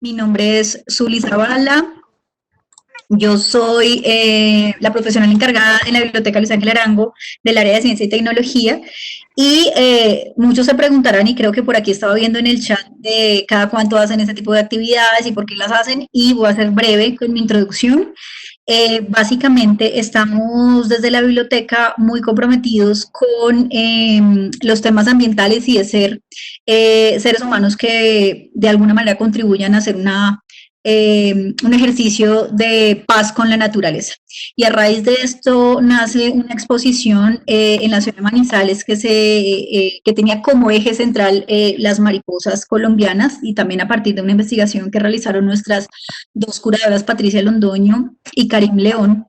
Mi nombre es Zuli Zavala. Yo soy la profesional encargada en la Biblioteca Luis Ángel Arango del área de ciencia y tecnología. Y muchos se preguntarán, y creo que por aquí estaba viendo en el chat de cada cuánto hacen este tipo de actividades y por qué las hacen, y voy a ser breve con mi introducción. Básicamente estamos desde la biblioteca muy comprometidos con los temas ambientales y de ser seres humanos que de alguna manera contribuyan a hacer un ejercicio de paz con la naturaleza. Y a raíz de esto nace una exposición en la ciudad de Manizales que tenía como eje central las mariposas colombianas, y también a partir de una investigación que realizaron nuestras dos curadoras, Patricia Londoño y Karim León,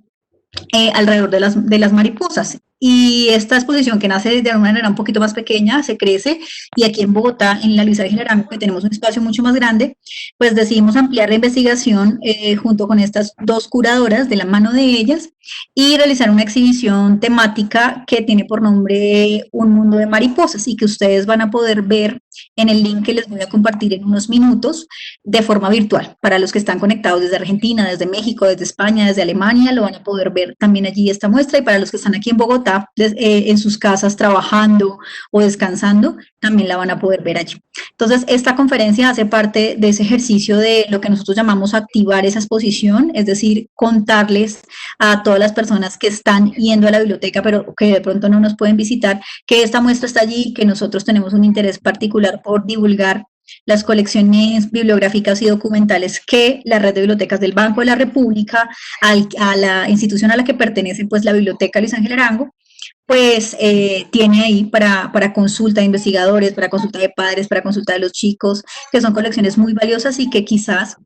alrededor de las mariposas. Y esta exposición, que nace de una manera un poquito más pequeña, se crece, y aquí en Bogotá, en la Luis Ángel Arango, que tenemos un espacio mucho más grande, pues decidimos ampliar la investigación junto con estas dos curadoras, de la mano de ellas, y realizar una exhibición temática que tiene por nombre Un Mundo de Mariposas, y que ustedes van a poder ver en el link que les voy a compartir en unos minutos, de forma virtual. Para los que están conectados desde Argentina, desde México, desde España, desde Alemania, lo van a poder ver también allí esta muestra, y para los que están aquí en Bogotá, en sus casas trabajando o descansando, también la van a poder ver allí. Entonces, esta conferencia hace parte de ese ejercicio de lo que nosotros llamamos activar esa exposición, es decir, contarles a todas las personas que están yendo a la biblioteca, pero que de pronto no nos pueden visitar, que esta muestra está allí, que nosotros tenemos un interés particular por divulgar las colecciones bibliográficas y documentales que la red de bibliotecas del Banco de la República, a la institución a la que pertenece, pues la Biblioteca Luis Ángel Arango, pues tiene ahí para consulta de investigadores, para consulta de padres, para consulta de los chicos, que son colecciones muy valiosas y que quizás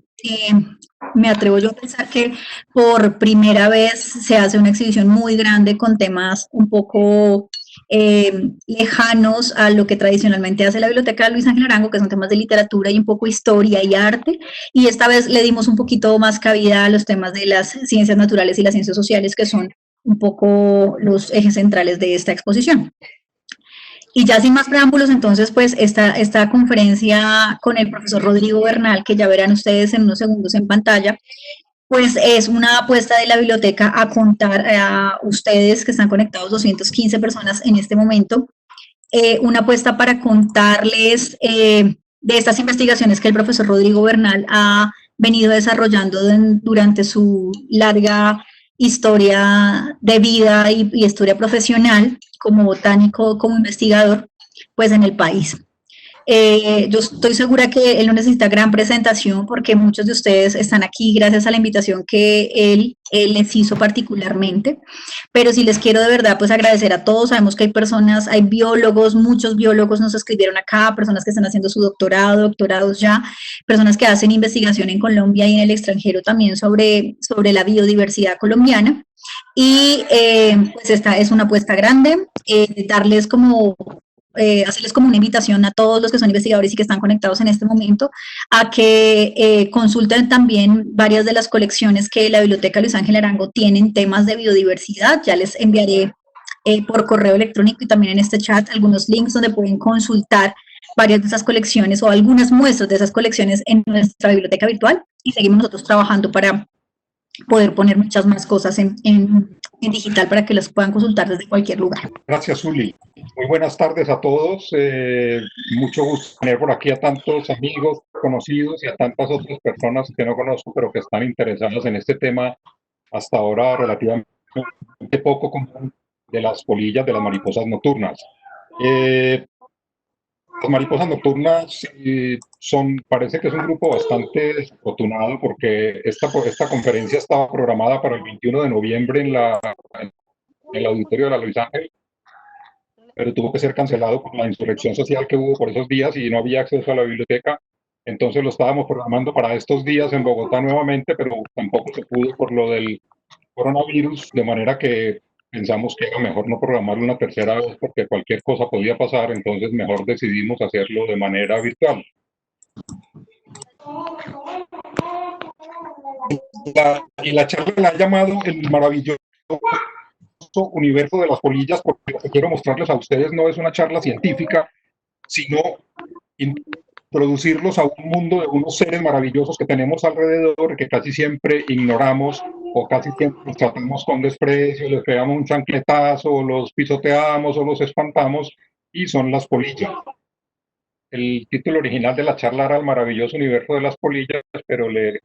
me atrevo yo a pensar que por primera vez se hace una exhibición muy grande con temas un poco lejanos a lo que tradicionalmente hace la Biblioteca Luis Ángel Arango, que son temas de literatura y un poco historia y arte, y esta vez le dimos un poquito más cabida a los temas de las ciencias naturales y las ciencias sociales, que son un poco los ejes centrales de esta exposición. Y ya sin más preámbulos, entonces, pues esta conferencia con el profesor Rodrigo Bernal, que ya verán ustedes en unos segundos en pantalla, pues es una apuesta de la biblioteca a contar a ustedes que están conectados, 215 personas en este momento, una apuesta para contarles de estas investigaciones que el profesor Rodrigo Bernal ha venido desarrollando durante su larga historia de vida y historia profesional como botánico, como investigador, pues en el país. Yo estoy segura que él no necesita gran presentación, porque muchos de ustedes están aquí gracias a la invitación que él les hizo particularmente, pero sí les quiero de verdad pues agradecer a todos. Sabemos que hay personas, hay biólogos, muchos biólogos nos escribieron acá, personas que están haciendo su doctorado, doctorados ya, personas que hacen investigación en Colombia y en el extranjero también sobre la biodiversidad colombiana. Y pues esta es una apuesta grande, darles como hacerles como una invitación a todos los que son investigadores y que están conectados en este momento a que consulten también varias de las colecciones que la Biblioteca Luis Ángel Arango tiene en temas de biodiversidad. Ya les enviaré por correo electrónico y también en este chat algunos links donde pueden consultar varias de esas colecciones o algunas muestras de esas colecciones en nuestra biblioteca virtual, y seguimos nosotros trabajando para poder poner muchas más cosas en digital para que las puedan consultar desde cualquier lugar. Gracias, Zuli. Muy buenas tardes a todos. Mucho gusto tener por aquí a tantos amigos conocidos y a tantas otras personas que no conozco, pero que están interesadas en este tema hasta ahora relativamente poco común, de las polillas de las mariposas nocturnas. Las mariposas nocturnas parece que es un grupo bastante desafortunado, porque esta conferencia estaba programada para el 21 de noviembre en el auditorio de la Luis Ángel, pero tuvo que ser cancelado por la insurrección social que hubo por esos días y no había acceso a la biblioteca. Entonces lo estábamos programando para estos días en Bogotá nuevamente, pero tampoco se pudo por lo del coronavirus, de manera que pensamos que era mejor no programarlo una tercera vez, porque cualquier cosa podía pasar. Entonces mejor decidimos hacerlo de manera virtual. Y la charla la han llamado el maravilloso universo de las polillas, porque lo que quiero mostrarles a ustedes no es una charla científica, sino introducirlos a un mundo de unos seres maravillosos que tenemos alrededor, que casi siempre ignoramos o casi siempre los tratamos con desprecio, les pegamos un chancletazo, o los pisoteamos o los espantamos, y son las polillas. El título original de la charla era El maravilloso universo de las polillas, pero le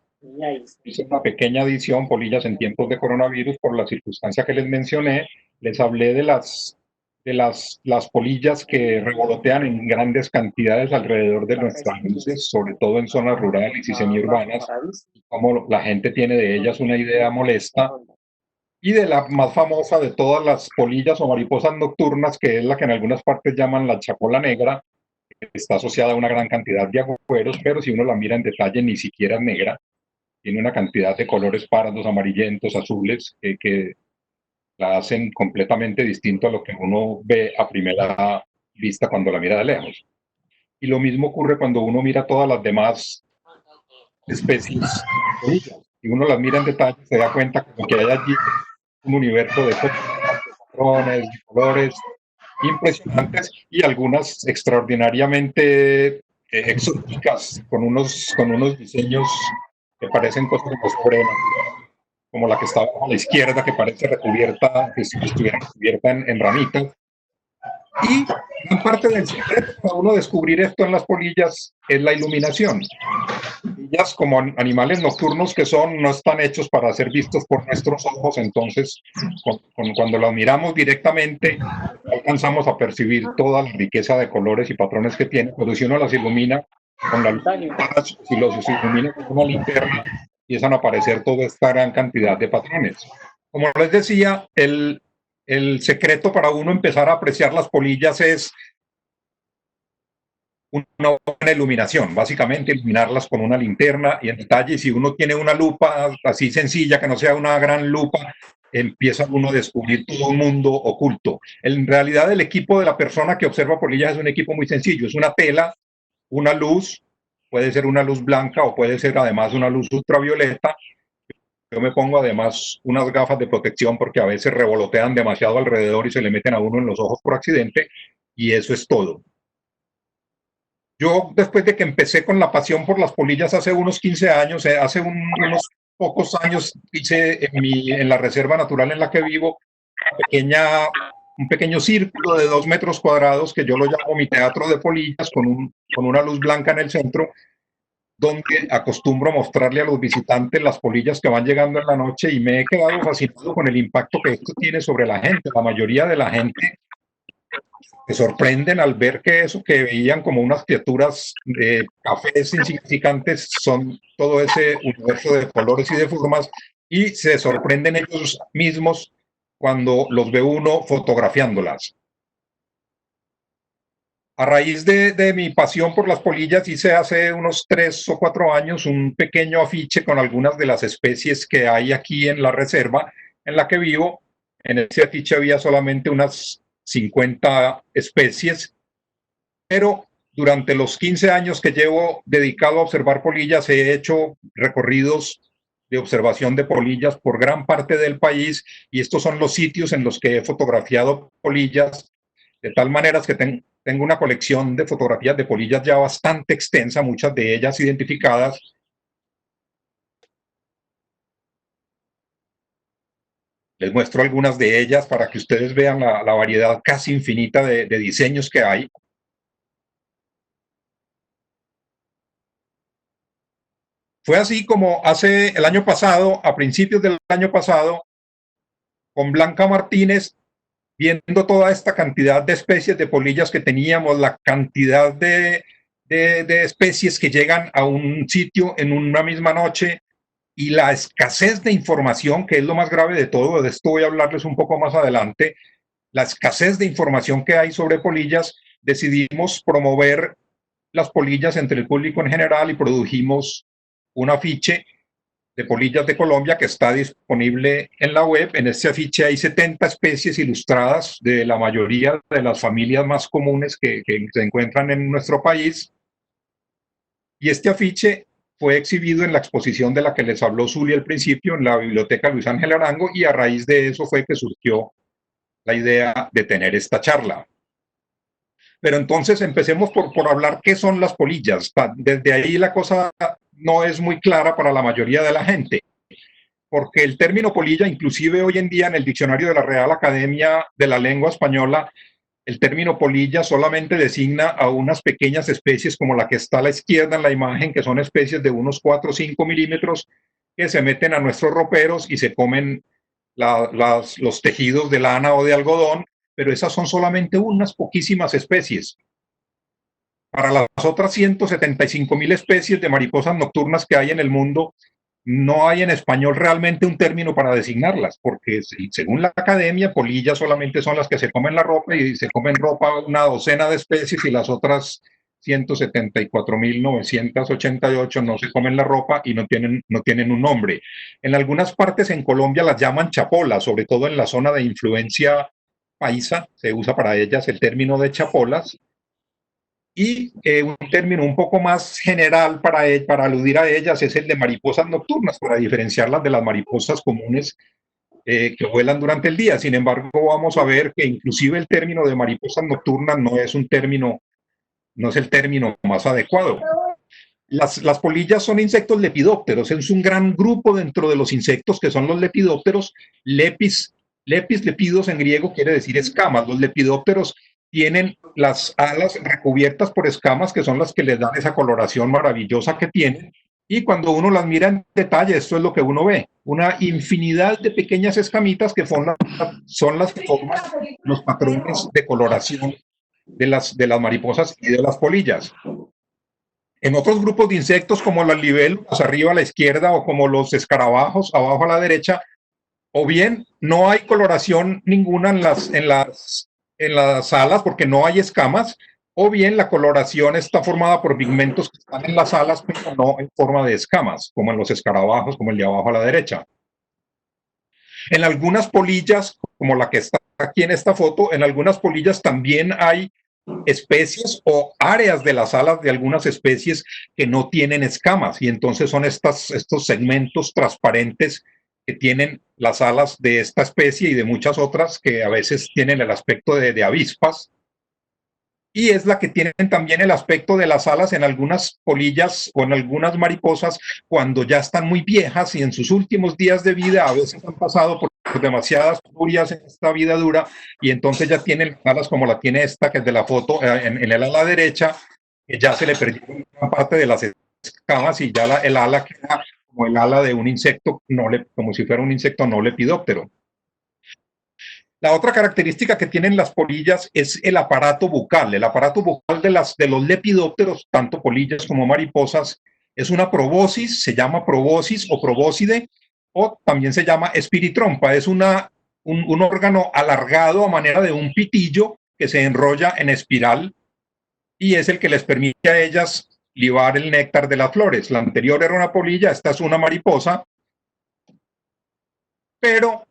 hice una pequeña edición, Polillas en tiempos de coronavirus, por la circunstancia que les mencioné. Les hablé de las polillas que revolotean en grandes cantidades alrededor de nuestras luces, sobre todo en zonas rurales y semiurbanas, y cómo la gente tiene de ellas una idea molesta, y de la más famosa de todas las polillas o mariposas nocturnas, que es la que en algunas partes llaman la chapola negra, que está asociada a una gran cantidad de agüeros, pero si uno la mira en detalle ni siquiera es negra, tiene una cantidad de colores pardos, amarillentos, azules, que la hacen completamente distinto a lo que uno ve a primera vista cuando la mira de lejos. Y lo mismo ocurre cuando uno mira todas las demás especies de polillas. Si uno las mira en detalle, se da cuenta como que hay allí un universo de patrones, de colores impresionantes, y algunas extraordinariamente exóticas, con unos diseños que parecen cosas como sobrenaturales, como la que está a la izquierda, que parece recubierta, que si estuviera recubierta en ramitas. Y gran parte del secreto para uno descubrir esto en las polillas es la iluminación. Ellas, como animales nocturnos que son, no están hechos para ser vistos por nuestros ojos, entonces cuando las miramos directamente alcanzamos a percibir toda la riqueza de colores y patrones que tienen, pero si uno las ilumina con la luz, si los ilumina con una linterna, empiezan a aparecer toda esta gran cantidad de patrones. Como les decía, el secreto para uno empezar a apreciar las polillas es una buena iluminación, básicamente iluminarlas con una linterna y en detalle. Si uno tiene una lupa así sencilla, que no sea una gran lupa, empieza uno a descubrir todo un mundo oculto. En realidad, el equipo de la persona que observa polillas es un equipo muy sencillo, es una tela, una luz, puede ser una luz blanca o puede ser además una luz ultravioleta. Yo me pongo además unas gafas de protección porque a veces revolotean demasiado alrededor y se le meten a uno en los ojos por accidente, y eso es todo. Yo, después de que empecé con la pasión por las polillas hace unos 15 años, unos pocos años, hice en la reserva natural en la que vivo un pequeño círculo de 2 metros cuadrados que yo lo llamo mi teatro de polillas, con una luz blanca en el centro, donde acostumbro mostrarle a los visitantes las polillas que van llegando en la noche, y me he quedado fascinado con el impacto que esto tiene sobre la gente. La mayoría de la gente se sorprenden al ver que eso que veían como unas criaturas de cafés insignificantes son todo ese universo de colores y de formas, y se sorprenden ellos mismos cuando los ve uno fotografiándolas. A raíz de mi pasión por las polillas, hice hace unos 3 o 4 años un pequeño afiche con algunas de las especies que hay aquí en la reserva en la que vivo. En ese afiche había solamente unas 50 especies, pero durante los 15 años que llevo dedicado a observar polillas, he hecho recorridos de observación de polillas por gran parte del país, y estos son los sitios en los que he fotografiado polillas, de tal manera que tengo una colección de fotografías de polillas ya bastante extensa, muchas de ellas identificadas. Les muestro algunas de ellas para que ustedes vean la variedad casi infinita de diseños que hay. Fue así como el año pasado, a principios del año pasado, con Blanca Martínez, viendo toda esta cantidad de especies de polillas que teníamos, la cantidad de especies que llegan a un sitio en una misma noche, y la escasez de información, que es lo más grave de todo, de esto voy a hablarles un poco más adelante, la escasez de información que hay sobre polillas, decidimos promover las polillas entre el público en general y produjimos un afiche de polillas de Colombia que está disponible en la web. En este afiche hay 70 especies ilustradas de la mayoría de las familias más comunes que se encuentran en nuestro país. Y este afiche fue exhibido en la exposición de la que les habló Zuli al principio, en la Biblioteca Luis Ángel Arango, y a raíz de eso fue que surgió la idea de tener esta charla. Pero entonces empecemos por hablar qué son las polillas. Desde ahí la cosa no es muy clara para la mayoría de la gente, porque el término polilla, inclusive hoy en día en el diccionario de la Real Academia de la Lengua Española, el término polilla solamente designa a unas pequeñas especies como la que está a la izquierda en la imagen, que son especies de unos 4 o 5 milímetros que se meten a nuestros roperos y se comen los tejidos de lana o de algodón, pero esas son solamente unas poquísimas especies. Para las otras 175.000 especies de mariposas nocturnas que hay en el mundo, no hay en español realmente un término para designarlas, porque según la academia, polillas solamente son las que se comen la ropa y se comen ropa una docena de especies y las otras 174.988 no se comen la ropa y no tienen un nombre. En algunas partes en Colombia las llaman chapolas, sobre todo en la zona de influencia paisa, se usa para ellas el término de chapolas. Y un término un poco más general para aludir a ellas es el de mariposas nocturnas, para diferenciarlas de las mariposas comunes que vuelan durante el día. Sin embargo, vamos a ver que inclusive el término de mariposas nocturnas no es el término más adecuado. Las polillas son insectos lepidópteros, es un gran grupo dentro de los insectos que son los lepidópteros. Lepidos en griego quiere decir escamas. Los lepidópteros tienen las alas recubiertas por escamas que son las que les dan esa coloración maravillosa que tienen. Y cuando uno las mira en detalle, esto es lo que uno ve: una infinidad de pequeñas escamitas que son las formas, los patrones de coloración de las mariposas y de las polillas. En otros grupos de insectos, como las libélulas arriba a la izquierda o como los escarabajos abajo a la derecha, o bien no hay coloración ninguna en las alas porque no hay escamas, o bien la coloración está formada por pigmentos que están en las alas, pero no en forma de escamas, como en los escarabajos, como el de abajo a la derecha. En algunas polillas, como la que está aquí en esta foto, en algunas polillas también hay especies o áreas de las alas de algunas especies que no tienen escamas, y entonces son estos segmentos transparentes que tienen las alas de esta especie y de muchas otras que a veces tienen el aspecto de avispas, y es la que tienen también el aspecto de las alas en algunas polillas o en algunas mariposas cuando ya están muy viejas y en sus últimos días de vida a veces han pasado por demasiadas furias en esta vida dura, y entonces ya tienen alas como la tiene esta, que es de la foto, en el ala derecha, que ya se le perdió una parte de las escamas y ya el ala queda como el ala de un insecto, como si fuera un insecto no lepidóptero. La otra característica que tienen las polillas es el aparato bucal. El aparato bucal de los lepidópteros, tanto polillas como mariposas, es una probóscis, se llama probóscis o probóscide, o también se llama espiritrompa. Es un órgano alargado a manera de un pitillo que se enrolla en espiral y es el que les permite a ellas libar el néctar de las flores. La anterior era una polilla, esta es una mariposa, pero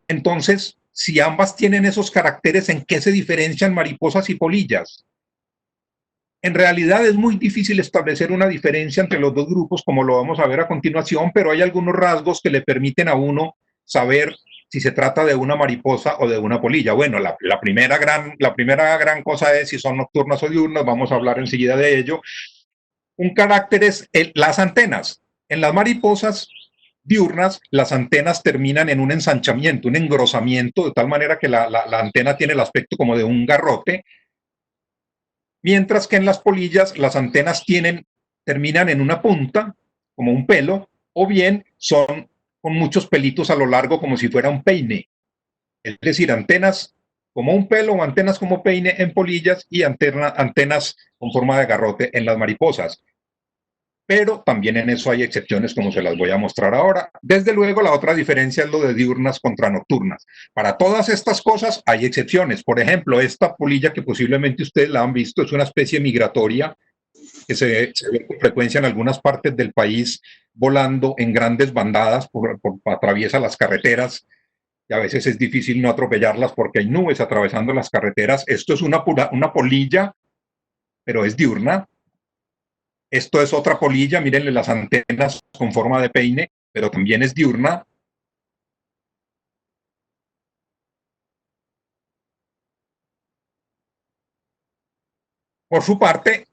entonces, si ambas tienen esos caracteres, ¿en qué se diferencian mariposas y polillas? En realidad es muy difícil establecer una diferencia entre los dos grupos, como lo vamos a ver a continuación, pero hay algunos rasgos que le permiten a uno saber si se trata de una mariposa o de una polilla. Bueno, la primera gran cosa es si son nocturnas o diurnas, vamos a hablar enseguida de ello. Un carácter es las antenas. En las mariposas diurnas, las antenas terminan en un ensanchamiento, un engrosamiento, de tal manera que la antena tiene el aspecto como de un garrote, mientras que en las polillas las antenas terminan en una punta, como un pelo, o bien son con muchos pelitos a lo largo, como si fuera un peine. Es decir, antenas como un pelo o antenas como peine en polillas y antenas con forma de garrote en las mariposas. Pero también en eso hay excepciones, como se las voy a mostrar ahora. Desde luego, la otra diferencia es lo de diurnas contra nocturnas. Para todas estas cosas hay excepciones. Por ejemplo, esta polilla, que posiblemente ustedes la han visto, es una especie migratoria que se ve con frecuencia en algunas partes del país, volando en grandes bandadas, atraviesa las carreteras, y a veces es difícil no atropellarlas porque hay nubes atravesando las carreteras. Esto es una polilla, pero es diurna. Esto es otra polilla, mírenle las antenas con forma de peine, pero también es diurna. Por su parte,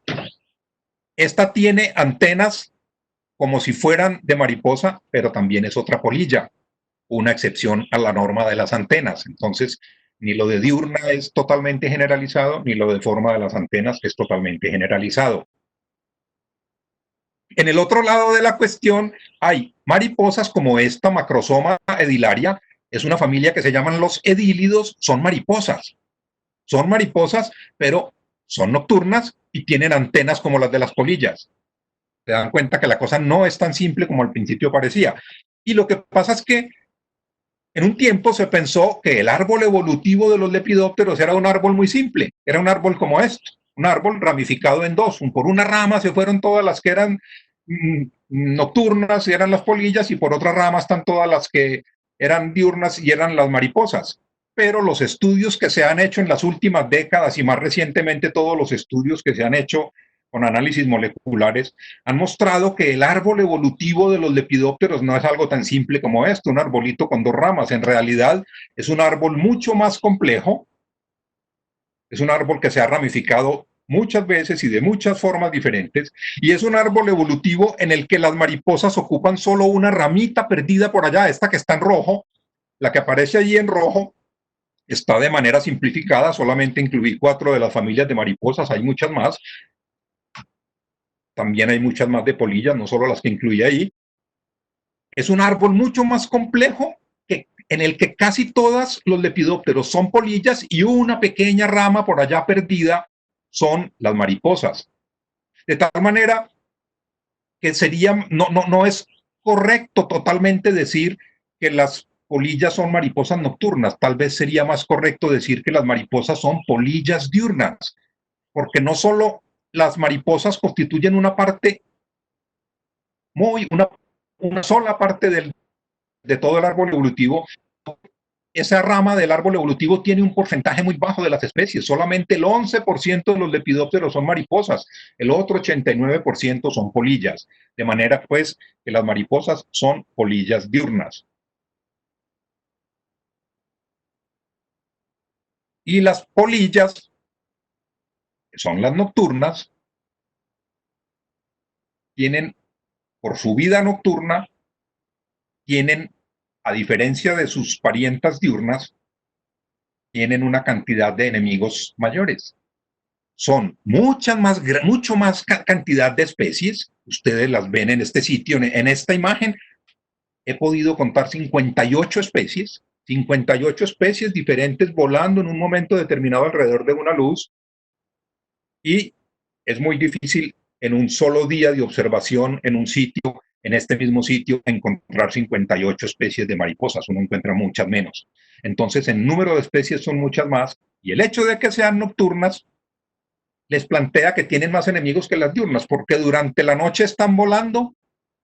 esta tiene antenas como si fueran de mariposa, pero también es otra polilla, una excepción a la norma de las antenas. Entonces, ni lo de diurna es totalmente generalizado, ni lo de forma de las antenas es totalmente generalizado. En el otro lado de la cuestión hay mariposas como esta Macrosoma edilaria, es una familia que se llaman los edílidos, son mariposas, pero son nocturnas y tienen antenas como las de las polillas. Se dan cuenta que la cosa no es tan simple como al principio parecía. Y lo que pasa es que en un tiempo se pensó que el árbol evolutivo de los lepidópteros era un árbol muy simple, era un árbol como este, un árbol ramificado en dos. Por una rama se fueron todas las que eran nocturnas y eran las polillas, y por otra rama están todas las que eran diurnas y eran las mariposas. Pero los estudios que se han hecho en las últimas décadas y más recientemente todos los estudios que se han hecho con análisis moleculares, han mostrado que el árbol evolutivo de los lepidópteros no es algo tan simple como esto, un arbolito con dos ramas. En realidad es un árbol mucho más complejo, es un árbol que se ha ramificado muchas veces y de muchas formas diferentes, y es un árbol evolutivo en el que las mariposas ocupan solo una ramita perdida por allá, esta que está en rojo, la que aparece allí en rojo, está de manera simplificada, solamente incluí 4 de las familias de mariposas, hay muchas más, también hay muchas más de polillas, no solo las que incluí ahí. Es un árbol mucho más complejo en el que casi todas los lepidópteros son polillas y una pequeña rama por allá perdida son las mariposas. De tal manera que sería, no es correcto totalmente decir que las polillas son mariposas nocturnas. Tal vez sería más correcto decir que las mariposas son polillas diurnas, porque no solo las mariposas constituyen una parte una sola parte de todo el árbol evolutivo. Esa rama del árbol evolutivo tiene un porcentaje muy bajo de las especies. Solamente el 11% de los lepidópteros son mariposas, el otro 89% son polillas. De manera, pues, que las mariposas son polillas diurnas. Y las polillas, que son las nocturnas, tienen, por su vida nocturna, tienen, a diferencia de sus parientas diurnas, tienen una cantidad de enemigos mayores. Son mucho más cantidad de especies. Ustedes las ven en este sitio, en esta imagen. He podido contar 58 especies diferentes volando en un momento determinado alrededor de una luz. Y es muy difícil en un solo día de observación en un sitio, en este mismo sitio, encontrar 58 especies de mariposas. Uno encuentra muchas menos. Entonces, en número de especies son muchas más. Y el hecho de que sean nocturnas les plantea que tienen más enemigos que las diurnas, porque durante la noche están volando,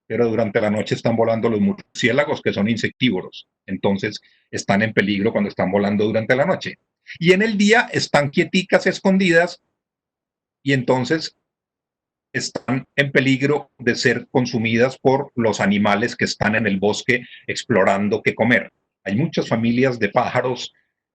pero durante la noche están volando los murciélagos, que son insectívoros. Entonces están en peligro cuando están volando durante la noche. Y en el día están quieticas, escondidas, y entonces están en peligro de ser consumidas por los animales que están en el bosque explorando qué comer. Hay muchas familias de pájaros,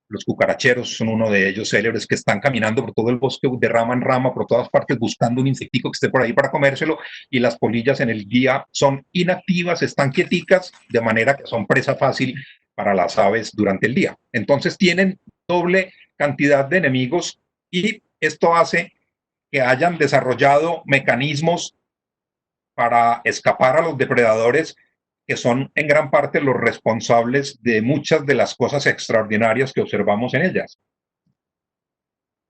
los cucaracheros son uno de ellos célebres, que están caminando por todo el bosque de rama en rama, por todas partes, buscando un insectico que esté por ahí para comérselo, y las polillas en el día son inactivas, están quieticas, de manera que son presa fácil para las aves durante el día. Entonces tienen doble cantidad de enemigos, y esto hace que hayan desarrollado mecanismos para escapar a los depredadores, que son en gran parte los responsables de muchas de las cosas extraordinarias que observamos en ellas.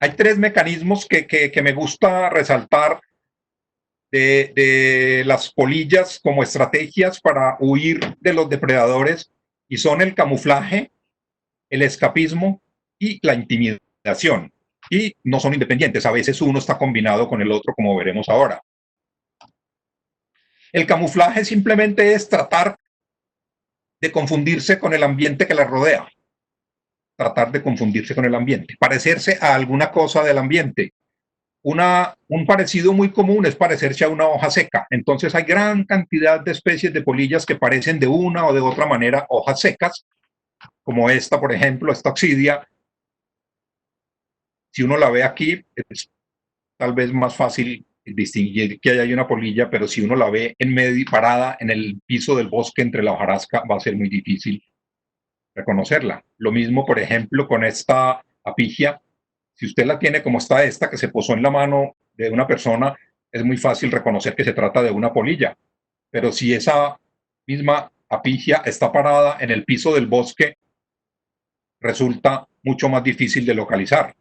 Hay 3 mecanismos que me gusta resaltar de las polillas como estrategias para huir de los depredadores, y son el camuflaje, el escapismo y la intimidación. Y no son independientes, a veces uno está combinado con el otro, como veremos ahora. El camuflaje simplemente es tratar de confundirse con el ambiente que la rodea, tratar de confundirse con el ambiente, parecerse a alguna cosa del ambiente. Un parecido muy común es parecerse a una hoja seca. Entonces hay gran cantidad de especies de polillas que parecen de una o de otra manera hojas secas, como esta, por ejemplo, esta oxidia. Si uno la ve aquí, es tal vez más fácil distinguir que ahí hay una polilla, pero si uno la ve en medio, parada en el piso del bosque entre la hojarasca, va a ser muy difícil reconocerla. Lo mismo, por ejemplo, con esta apigia. Si usted la tiene como está esta, que se posó en la mano de una persona, es muy fácil reconocer que se trata de una polilla. Pero si esa misma apigia está parada en el piso del bosque, resulta mucho más difícil de localizar.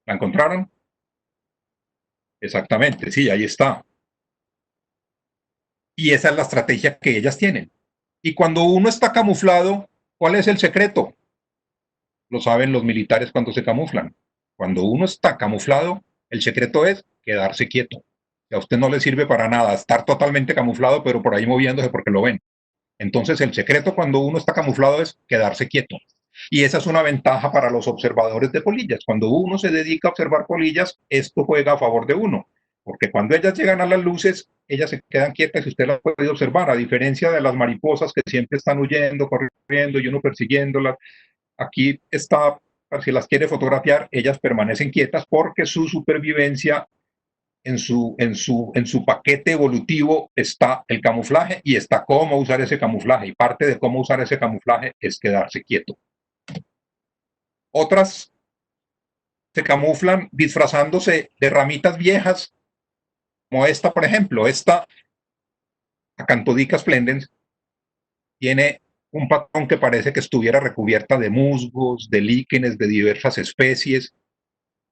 ¿La encontraron? Exactamente, sí, ahí está. Y esa es la estrategia que ellas tienen. Y cuando uno está camuflado, ¿cuál es el secreto? Lo saben los militares cuando se camuflan. Cuando uno está camuflado, el secreto es quedarse quieto. A usted no le sirve para nada estar totalmente camuflado, pero por ahí moviéndose porque lo ven. Entonces, el secreto cuando uno está camuflado es quedarse quieto. Y esa es una ventaja para los observadores de polillas. Cuando uno se dedica a observar polillas, esto juega a favor de uno. Porque cuando ellas llegan a las luces, ellas se quedan quietas y usted las puede observar, a diferencia de las mariposas que siempre están huyendo, corriendo y uno persiguiéndolas. Aquí está, si las quiere fotografiar, ellas permanecen quietas porque su supervivencia en su paquete evolutivo está el camuflaje y está cómo usar ese camuflaje. Y parte de cómo usar ese camuflaje es quedarse quieto. Otras se camuflan disfrazándose de ramitas viejas, como esta, por ejemplo. Esta Acanthodica splendens tiene un patrón que parece que estuviera recubierta de musgos, de líquenes de diversas especies.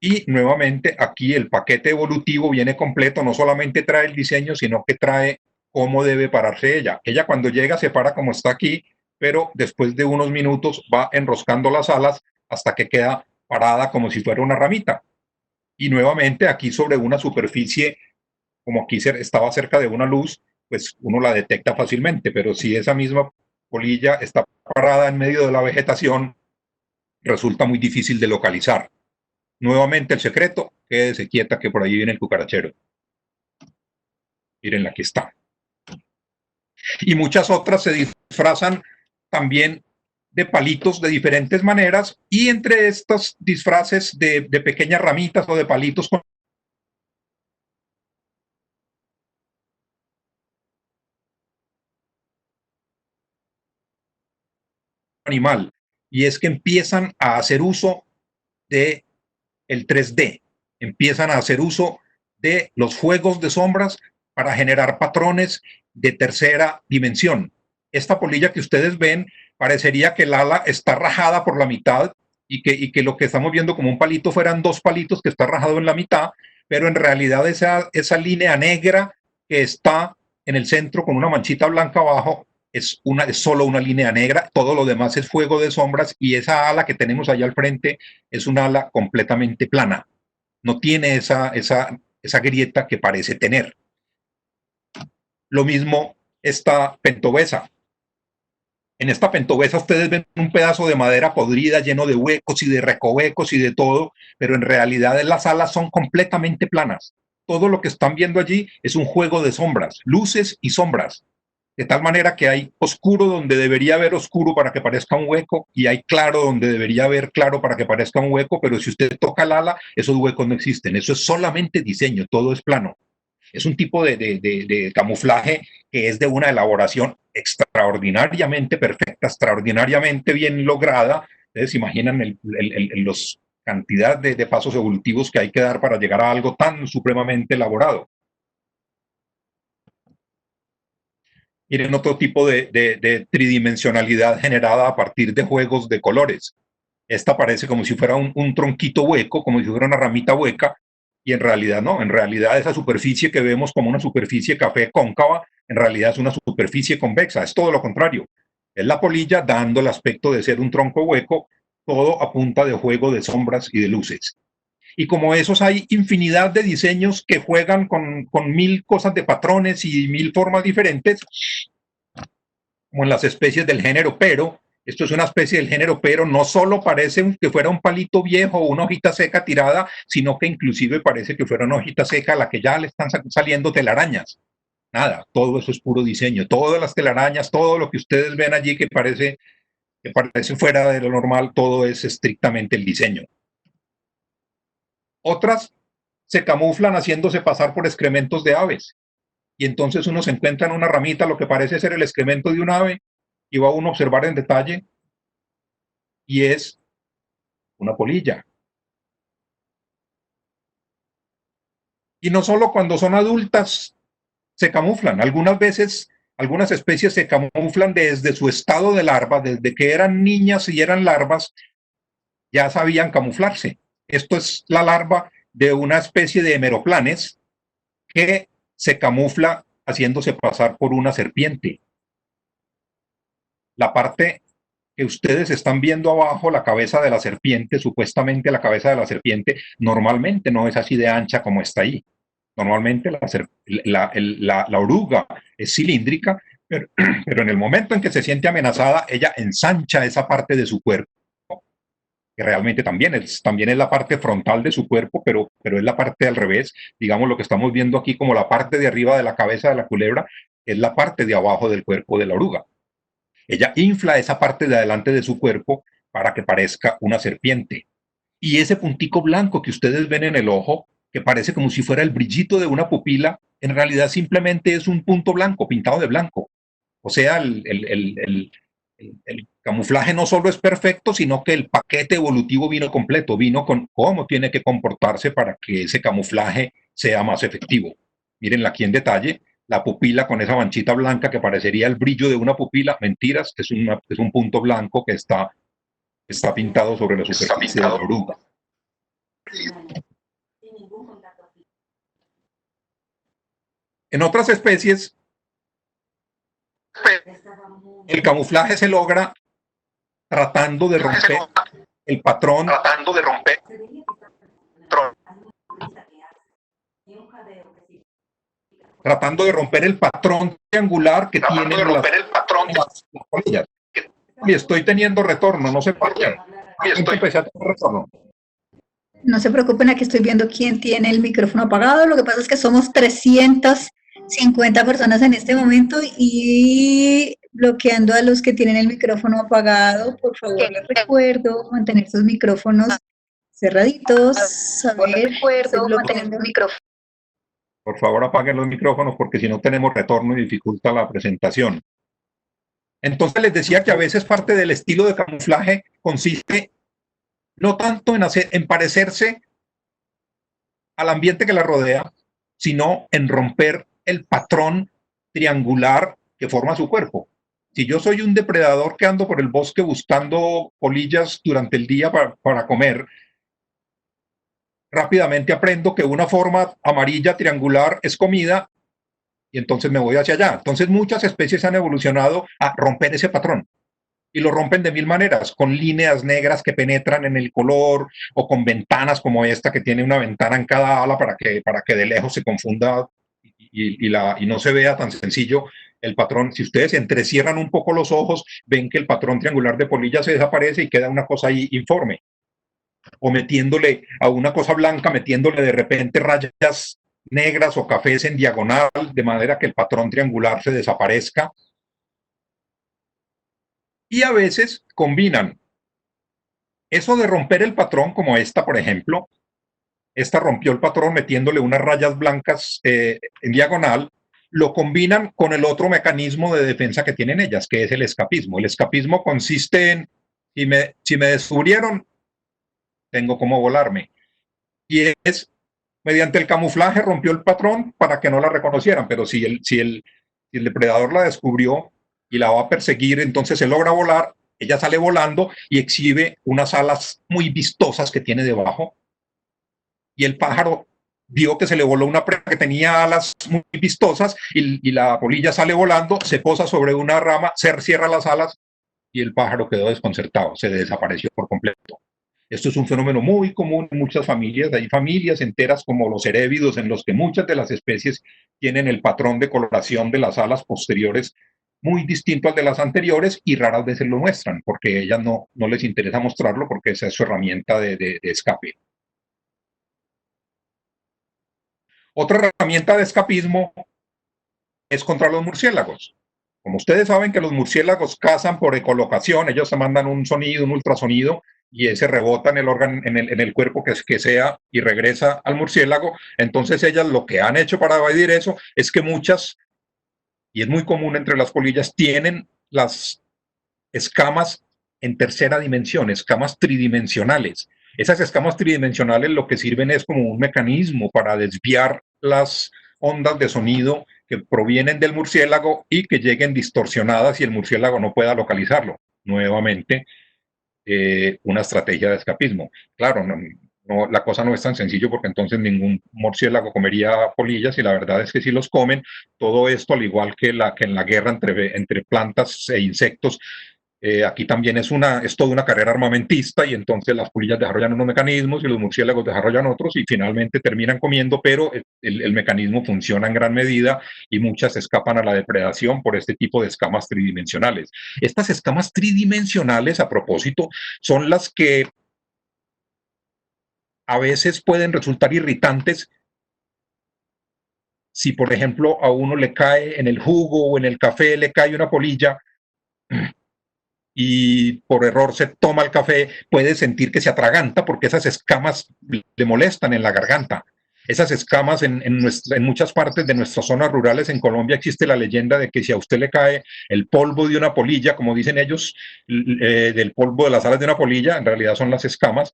Y nuevamente aquí el paquete evolutivo viene completo, no solamente trae el diseño, sino que trae cómo debe pararse ella. Ella cuando llega se para como está aquí, pero después de unos minutos va enroscando las alas hasta que queda parada como si fuera una ramita. Y nuevamente aquí sobre una superficie, como aquí estaba cerca de una luz, pues uno la detecta fácilmente, pero si esa misma polilla está parada en medio de la vegetación, resulta muy difícil de localizar. Nuevamente el secreto, quédese quieta que por ahí viene el cucarachero. Miren, aquí está. Y muchas otras se disfrazan también de palitos de diferentes maneras y entre estos disfraces de pequeñas ramitas o de palitos con animal. Y es que empiezan a hacer uso de el 3D, empiezan a hacer uso de los juegos de sombras para generar patrones de tercera dimensión. Esta polilla que ustedes ven parecería que el ala está rajada por la mitad y que lo que estamos viendo como un palito fueran dos palitos que está rajado en la mitad, pero en realidad esa línea negra que está en el centro con una manchita blanca abajo es solo una línea negra, todo lo demás es juego de sombras y esa ala que tenemos allá al frente es un ala completamente plana, no tiene esa grieta que parece tener. Lo mismo esta pentobesa. En esta pentobesa ustedes ven un pedazo de madera podrida lleno de huecos y de recovecos y de todo, pero en realidad las alas son completamente planas. Todo lo que están viendo allí es un juego de sombras, luces y sombras. De tal manera que hay oscuro donde debería haber oscuro para que parezca un hueco y hay claro donde debería haber claro para que parezca un hueco, pero si usted toca el ala, esos huecos no existen. Eso es solamente diseño, todo es plano. Es un tipo de camuflaje que es de una elaboración extraordinariamente perfecta, extraordinariamente bien lograda. Ustedes imaginan los cantidad de pasos evolutivos que hay que dar para llegar a algo tan supremamente elaborado. Miren otro tipo de tridimensionalidad generada a partir de juegos de colores. Esta parece como si fuera un tronquito hueco, como si fuera una ramita hueca, y en realidad no, en realidad esa superficie que vemos como una superficie café cóncava, en realidad es una superficie convexa, es todo lo contrario. Es la polilla dando el aspecto de ser un tronco hueco, todo a punta de juego de sombras y de luces. Y como esos hay infinidad de diseños que juegan con mil cosas de patrones y mil formas diferentes, como en las especies del género pero. Esto es una especie del género pero, no solo parece que fuera un palito viejo o una hojita seca tirada, sino que inclusive parece que fuera una hojita seca a la que ya le están saliendo telarañas. Nada, todo eso es puro diseño. Todas las telarañas, todo lo que ustedes ven allí que parece fuera de lo normal, todo es estrictamente el diseño. Otras se camuflan haciéndose pasar por excrementos de aves. Y entonces uno se encuentra en una ramita lo que parece ser el excremento de un ave y va uno a observar en detalle y es una polilla. Y no solo cuando son adultas se camuflan, algunas veces algunas especies se camuflan desde su estado de larva, desde que eran niñas y eran larvas, ya sabían camuflarse. Esto es la larva de una especie de hemeroplanes que se camufla haciéndose pasar por una serpiente. La parte que ustedes están viendo abajo, la cabeza de la serpiente, supuestamente la cabeza de la serpiente, normalmente no es así de ancha como está ahí. Normalmente la oruga es cilíndrica, pero en el momento en que se siente amenazada, ella ensancha esa parte de su cuerpo, que realmente también es la parte frontal de su cuerpo, pero es la parte al revés. Digamos, lo que estamos viendo aquí como la parte de arriba de la cabeza de la culebra es la parte de abajo del cuerpo de la oruga. Ella infla esa parte de adelante de su cuerpo para que parezca una serpiente. Y ese puntico blanco que ustedes ven en el ojo, que parece como si fuera el brillito de una pupila, en realidad simplemente es un punto blanco, pintado de blanco. O sea, el camuflaje no solo es perfecto, sino que el paquete evolutivo vino completo, vino con cómo tiene que comportarse para que ese camuflaje sea más efectivo. Mírenla aquí en detalle, la pupila con esa manchita blanca que parecería el brillo de una pupila, mentiras, es un punto blanco que está pintado sobre la superficie de la oruga. En otras especies, el camuflaje se logra tratando de romper el patrón. Tratando de romper el patrón triangular que tienen las polillas. Y estoy teniendo retorno, no sé por qué. Empecé a tener retorno. No se preocupen, aquí estoy viendo quién tiene el micrófono apagado. Lo que pasa es que somos 350 personas en este momento y bloqueando a los que tienen el micrófono apagado. Por favor, les recuerdo mantener sus micrófonos cerraditos. A ver, estoy bloqueando el micrófono. Por favor, apaguen los micrófonos porque si no tenemos retorno y dificulta la presentación. Entonces les decía que a veces parte del estilo de camuflaje consiste no tanto en parecerse al ambiente que la rodea, sino en romper el patrón triangular que forma su cuerpo. Si yo soy un depredador que ando por el bosque buscando polillas durante el día para comer, rápidamente aprendo que una forma amarilla triangular es comida y entonces me voy hacia allá. Entonces muchas especies han evolucionado a romper ese patrón. Y lo rompen de mil maneras, con líneas negras que penetran en el color o con ventanas como esta que tiene una ventana en cada ala para que de lejos se confunda y no se vea tan sencillo el patrón. Si ustedes entrecierran un poco los ojos, ven que el patrón triangular de polilla se desaparece y queda una cosa ahí informe. O metiéndole a una cosa blanca, metiéndole de repente rayas negras o cafés en diagonal, de manera que el patrón triangular se desaparezca. Y a veces combinan eso de romper el patrón, como esta, por ejemplo. Esta rompió el patrón metiéndole unas rayas blancas en diagonal. Lo combinan con el otro mecanismo de defensa que tienen ellas, que es el escapismo. El escapismo consiste en, si me descubrieron, tengo cómo volarme. Y es, mediante el camuflaje, rompió el patrón para que no la reconocieran. Pero si el depredador la descubrió y la va a perseguir, entonces se logra volar, ella sale volando y exhibe unas alas muy vistosas que tiene debajo. Y el pájaro vio que se le voló una presa que tenía alas muy vistosas y la polilla sale volando, se posa sobre una rama, se cierra las alas y el pájaro quedó desconcertado, se desapareció por completo. Esto es un fenómeno muy común en muchas familias. Hay familias enteras como los herévidos en los que muchas de las especies tienen el patrón de coloración de las alas posteriores muy distinto al de las anteriores y raras veces lo muestran porque a ellas no les interesa mostrarlo porque esa es su herramienta de escape. Otra herramienta de escapismo es contra los murciélagos. Como ustedes saben que los murciélagos cazan por ecolocación, ellos se mandan un sonido, un ultrasonido, y ese rebota en el órgano, en el cuerpo que sea y regresa al murciélago. Entonces ellas lo que han hecho para evadir eso es que muchas, y es muy común entre las polillas, tienen las escamas en tercera dimensión, escamas tridimensionales. Esas escamas tridimensionales lo que sirven es como un mecanismo para desviar las ondas de sonido que provienen del murciélago y que lleguen distorsionadas y el murciélago no pueda localizarlo. Nuevamente, una estrategia de escapismo. Claro, la cosa no es tan sencillo porque entonces ningún murciélago comería polillas y la verdad es que si los comen, todo esto, al igual que en la guerra entre plantas e insectos, aquí también es toda una carrera armamentista y entonces las polillas desarrollan unos mecanismos y los murciélagos desarrollan otros y finalmente terminan comiendo, pero el mecanismo funciona en gran medida y muchas escapan a la depredación por este tipo de escamas tridimensionales. Estas escamas tridimensionales, a propósito, son las que a veces pueden resultar irritantes si, por ejemplo, a uno le cae en el jugo o en el café, le cae una polilla y por error se toma el café, puede sentir que se atraganta porque esas escamas le molestan en la garganta. Esas escamas en muchas partes de nuestras zonas rurales en Colombia existe la leyenda de que si a usted le cae el polvo de una polilla, como dicen ellos, del polvo de las alas de una polilla, en realidad son las escamas,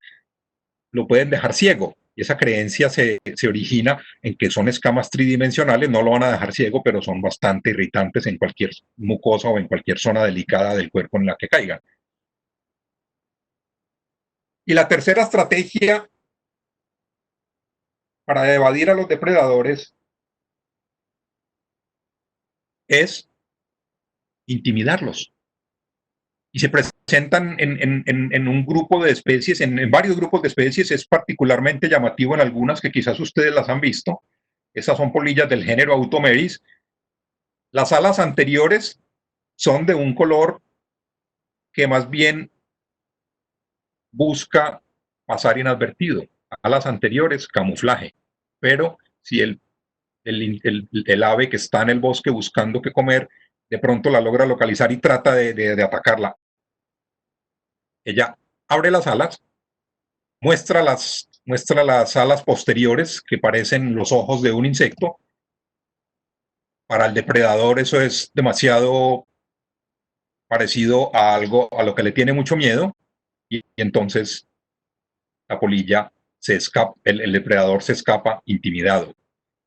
lo pueden dejar ciego. Y esa creencia se origina en que son escamas tridimensionales, no lo van a dejar ciego, pero son bastante irritantes en cualquier mucosa o en cualquier zona delicada del cuerpo en la que caigan. Y la tercera estrategia para evadir a los depredadores es intimidarlos. Y se presentan en un grupo de especies, en varios grupos de especies. Es particularmente llamativo en algunas que quizás ustedes las han visto. Esas son polillas del género Automeris. Las alas anteriores son de un color que más bien busca pasar inadvertido. Alas anteriores, camuflaje. Pero si el ave que está en el bosque buscando qué comer, de pronto la logra localizar y trata de atacarla. Ella abre las alas, muestra las alas posteriores que parecen los ojos de un insecto. Para el depredador eso es demasiado parecido a algo a lo que le tiene mucho miedo y entonces la polilla se escapa, el depredador se escapa intimidado.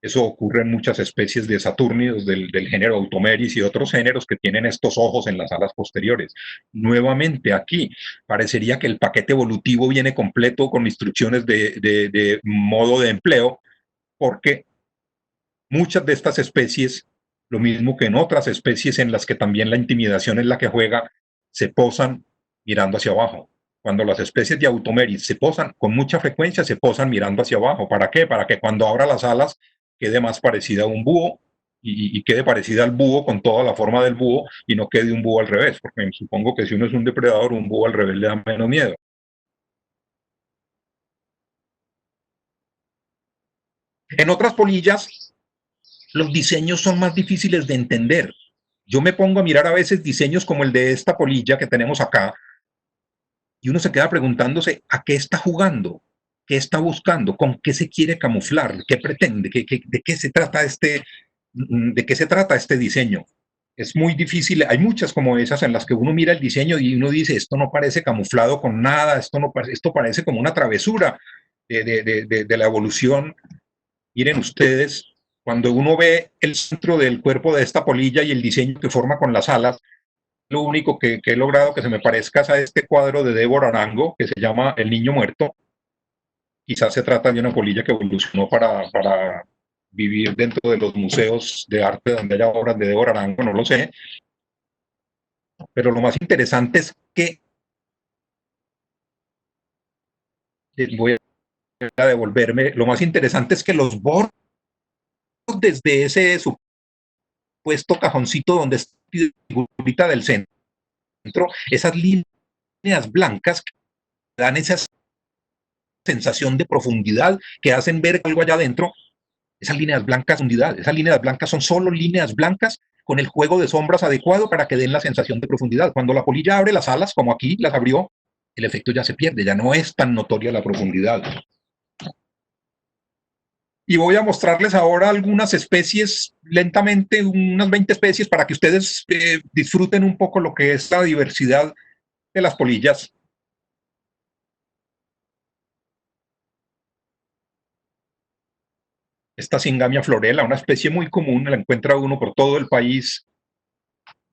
Eso ocurre en muchas especies de satúrnidos del género Automeris y otros géneros que tienen estos ojos en las alas posteriores. Nuevamente aquí, parecería que el paquete evolutivo viene completo con instrucciones de modo de empleo, porque muchas de estas especies, lo mismo que en otras especies en las que también la intimidación es la que juega, se posan mirando hacia abajo. Cuando las especies de Automeris se posan, con mucha frecuencia se posan mirando hacia abajo. ¿Para qué? Para que cuando abra las alas quede más parecida a un búho y quede parecida al búho con toda la forma del búho y no quede un búho al revés, porque supongo que si uno es un depredador, un búho al revés le da menos miedo. En otras polillas, los diseños son más difíciles de entender. Yo me pongo a mirar a veces diseños como el de esta polilla que tenemos acá y uno se queda preguntándose a qué está jugando, qué está buscando, con qué se quiere camuflar, qué pretende, de qué se trata este diseño. Es muy difícil, hay muchas como esas en las que uno mira el diseño y uno dice, esto no parece camuflado con nada, esto parece como una travesura de la evolución. Miren ustedes, cuando uno ve el centro del cuerpo de esta polilla y el diseño que forma con las alas, lo único que he logrado que se me parezca es a este cuadro de Deborah Arango, que se llama El Niño Muerto. Quizás se trata de una polilla que evolucionó para vivir dentro de los museos de arte donde haya obras de Deborah Arango, no lo sé. Pero lo más interesante es que voy a devolverme, lo más interesante es que los bordes de ese supuesto cajoncito donde está la figurita del centro, esas líneas blancas que dan esa sensación de profundidad que hacen ver algo allá adentro, esas líneas blancas son solo líneas blancas con el juego de sombras adecuado para que den la sensación de profundidad. Cuando la polilla abre las alas, como aquí las abrió, el efecto ya se pierde, ya no es tan notoria la profundidad. Y voy a mostrarles ahora algunas especies lentamente, unas 20 especies, para que ustedes disfruten un poco lo que es la diversidad de las polillas. Esta Singamia florela, una especie muy común, la encuentra uno por todo el país,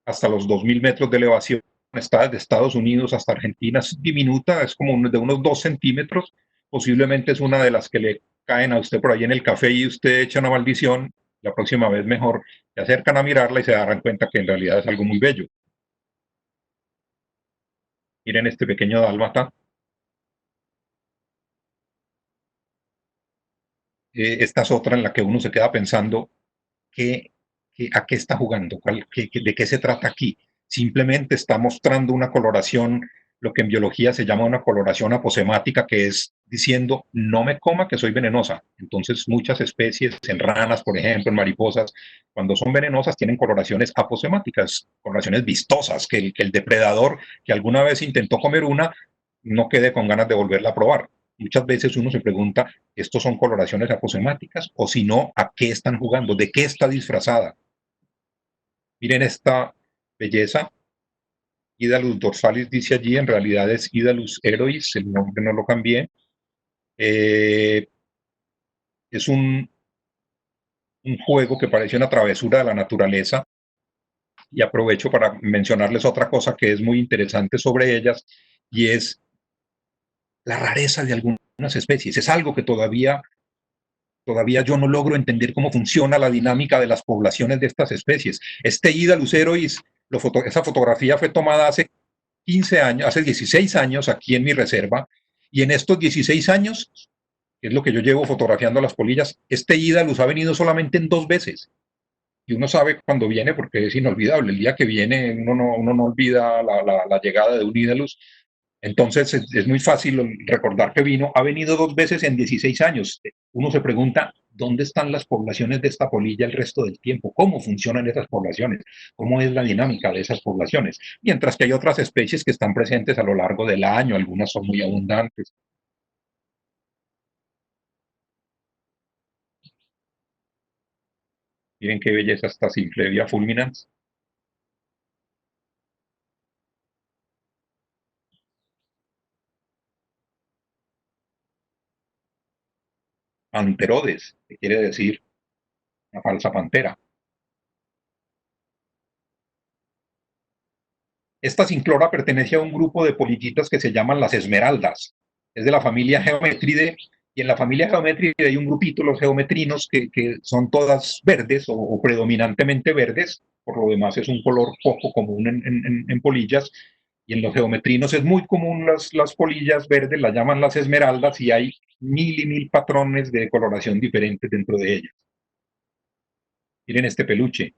hasta los 2000 metros de elevación. Está desde Estados Unidos hasta Argentina, es diminuta, es como de unos 2 centímetros. Posiblemente es una de las que le caen a usted por ahí en el café y usted echa una maldición. La próxima vez mejor se acercan a mirarla y se darán cuenta que en realidad es algo muy bello. Miren este pequeño dálmata. Esta es otra en la que uno se queda pensando a qué está jugando, de qué se trata aquí. Simplemente está mostrando una coloración, lo que en biología se llama una coloración aposemática, que es diciendo no me coma que soy venenosa. Entonces muchas especies, en ranas, por ejemplo, en mariposas, cuando son venenosas tienen coloraciones aposemáticas, coloraciones vistosas, que el depredador que alguna vez intentó comer una no quede con ganas de volverla a probar. Muchas veces uno se pregunta, ¿estos son coloraciones aposemáticas? O si no, ¿a qué están jugando? ¿De qué está disfrazada? Miren esta belleza. Idalus dorsalis dice allí, en realidad es Idalus herois, el nombre no lo cambié. Es un juego que parece una travesura de la naturaleza. Y aprovecho para mencionarles otra cosa que es muy interesante sobre ellas, y es la rareza de algunas especies. Es algo que todavía yo no logro entender cómo funciona la dinámica de las poblaciones de estas especies. Este Idalus herois, esa fotografía fue tomada hace 15 años, hace 16 años aquí en mi reserva, y en estos 16 años, que es lo que yo llevo fotografiando las polillas, este Idalus ha venido solamente en 2 veces. Y uno sabe cuando viene porque es inolvidable. El día que viene uno no olvida la llegada de un Idalus. Entonces es muy fácil recordar que vino. Ha venido 2 veces en 16 años. Uno se pregunta, ¿dónde están las poblaciones de esta polilla el resto del tiempo? ¿Cómo funcionan esas poblaciones? ¿Cómo es la dinámica de esas poblaciones? Mientras que hay otras especies que están presentes a lo largo del año, algunas son muy abundantes. Miren qué belleza esta Sinflevia fulminans. Anterodes, que quiere decir una falsa pantera. Esta cinclora pertenece a un grupo de polillitas que se llaman las esmeraldas. Es de la familia Geometridae, y en la familia Geometridae hay un grupito, los geometrinos, que son todas verdes o predominantemente verdes. Por lo demás es un color poco común en polillas. Y en los geometrinos es muy común las polillas verdes, las llaman las esmeraldas, y hay mil y mil patrones de coloración diferentes dentro de ellas. Miren este peluche.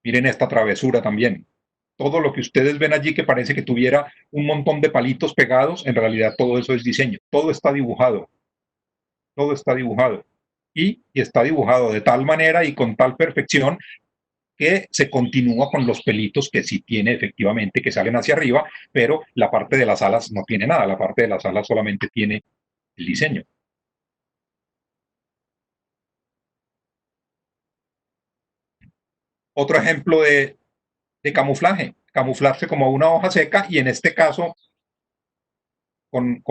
Miren esta travesura también. Todo lo que ustedes ven allí que parece que tuviera un montón de palitos pegados, en realidad todo eso es diseño. Todo está dibujado. Todo está dibujado. Y está dibujado de tal manera y con tal perfección que se continúa con los pelitos que sí tiene efectivamente, que salen hacia arriba, pero la parte de las alas no tiene nada. La parte de las alas solamente tiene el diseño. Otro ejemplo de camuflaje. Camuflarse como una hoja seca, y en este caso con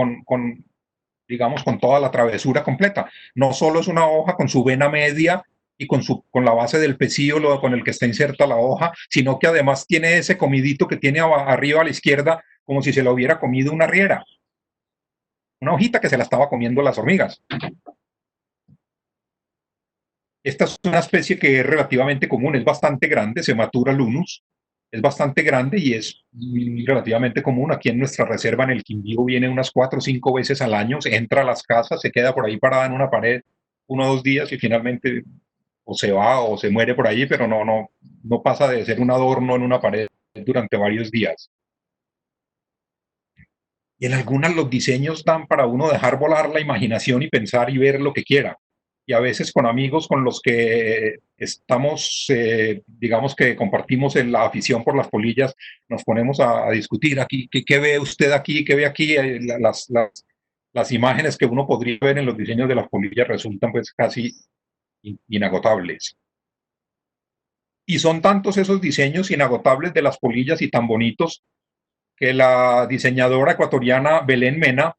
digamos, con toda la travesura completa. No solo es una hoja con su vena media y con la base del pecíolo con el que está inserta la hoja, sino que además tiene ese comidito que tiene arriba a la izquierda, como si se lo hubiera comido una riera, una hojita que se la estaba comiendo las hormigas. Esta es una especie que es relativamente común, es bastante grande, Sematura lunus, es bastante grande y es relativamente común. Aquí en nuestra reserva en el Quindío viene unas 4 o 5 veces al año, se entra a las casas, se queda por ahí parada en una pared 1 o 2 días y finalmente o se va o se muere por ahí, pero no pasa de ser un adorno en una pared durante varios días. Y en algunas los diseños dan para uno dejar volar la imaginación y pensar y ver lo que quiera. y a veces con amigos con los que estamos, digamos que compartimos la afición por las polillas, nos ponemos a discutir aquí, ¿qué ve usted aquí? ¿Qué ve aquí? Las imágenes que uno podría ver en los diseños de las polillas resultan pues casi inagotables. Y son tantos esos diseños inagotables de las polillas y tan bonitos que la diseñadora ecuatoriana Belén Mena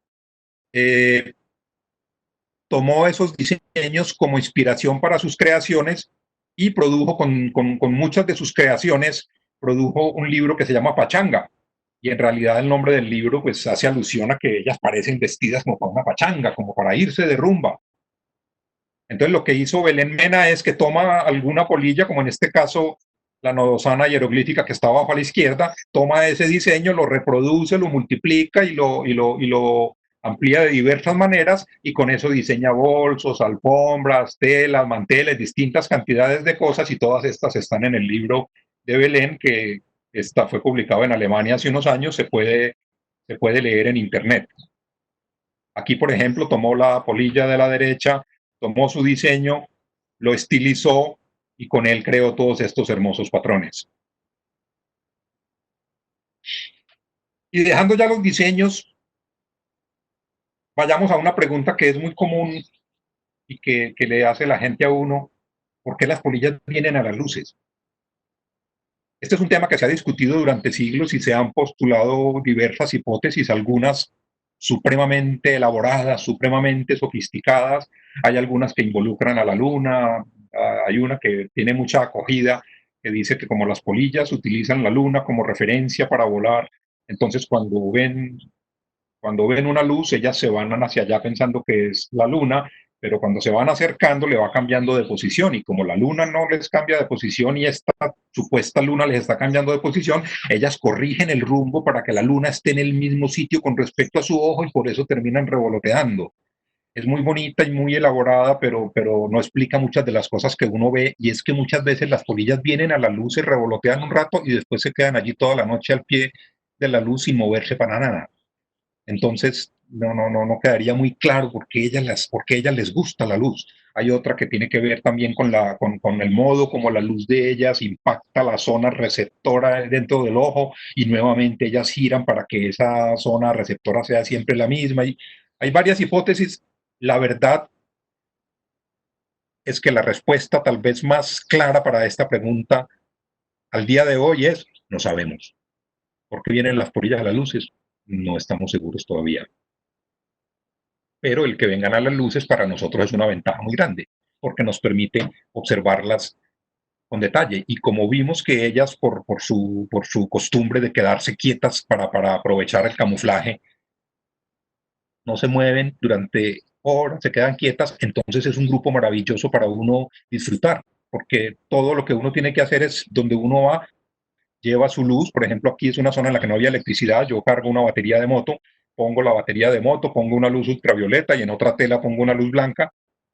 tomó esos diseños como inspiración para sus creaciones y produjo con muchas de sus creaciones, produjo un libro que se llama Pachanga. Y en realidad el nombre del libro pues hace alusión a que ellas parecen vestidas como para una pachanga, como para irse de rumba. Entonces lo que hizo Belén Mena es que toma alguna polilla, como en este caso la nodosana hieroglífica que está abajo a la izquierda, toma ese diseño, lo reproduce, lo multiplica y lo amplía de diversas maneras y con eso diseña bolsos, alfombras, telas, manteles, distintas cantidades de cosas y todas estas están en el libro de Belén que fue publicado en Alemania hace unos años, se puede leer en internet. Aquí, por ejemplo, tomó la polilla de la derecha, tomó su diseño, lo estilizó y con él creó todos estos hermosos patrones. Y dejando ya los diseños, vayamos a una pregunta que es muy común y que le hace la gente a uno, ¿por qué las polillas vienen a las luces? Este es un tema que se ha discutido durante siglos y se han postulado diversas hipótesis, algunas supremamente elaboradas, supremamente sofisticadas. Hay algunas que involucran a la luna, hay una que tiene mucha acogida, que dice que como las polillas utilizan la luna como referencia para volar, entonces cuando ven una luz, ellas se van hacia allá pensando que es la luna, pero cuando se van acercando le va cambiando de posición y como la luna no les cambia de posición y esta supuesta luna les está cambiando de posición, ellas corrigen el rumbo para que la luna esté en el mismo sitio con respecto a su ojo y por eso terminan revoloteando. Es muy bonita y muy elaborada, pero no explica muchas de las cosas que uno ve y es que muchas veces las polillas vienen a la luz, se revolotean un rato y después se quedan allí toda la noche al pie de la luz sin moverse para nada. Entonces, no quedaría muy claro por qué ellas les gusta la luz. Hay otra que tiene que ver también con el modo como la luz de ellas impacta la zona receptora dentro del ojo y nuevamente ellas giran para que esa zona receptora sea siempre la misma. Y hay varias hipótesis. La verdad es que la respuesta tal vez más clara para esta pregunta al día de hoy es no sabemos. ¿Por qué vienen las polillas a las luces? No estamos seguros todavía. Pero el que vengan a las luces para nosotros es una ventaja muy grande, porque nos permite observarlas con detalle. Y como vimos que ellas, por su costumbre de quedarse quietas para aprovechar el camuflaje, no se mueven durante horas, se quedan quietas, entonces es un grupo maravilloso para uno disfrutar, porque todo lo que uno tiene que hacer es donde uno va, lleva su luz, por ejemplo, aquí es una zona en la que no había electricidad, yo cargo una batería de moto, pongo la batería de moto, pongo una luz ultravioleta y en otra tela pongo una luz blanca,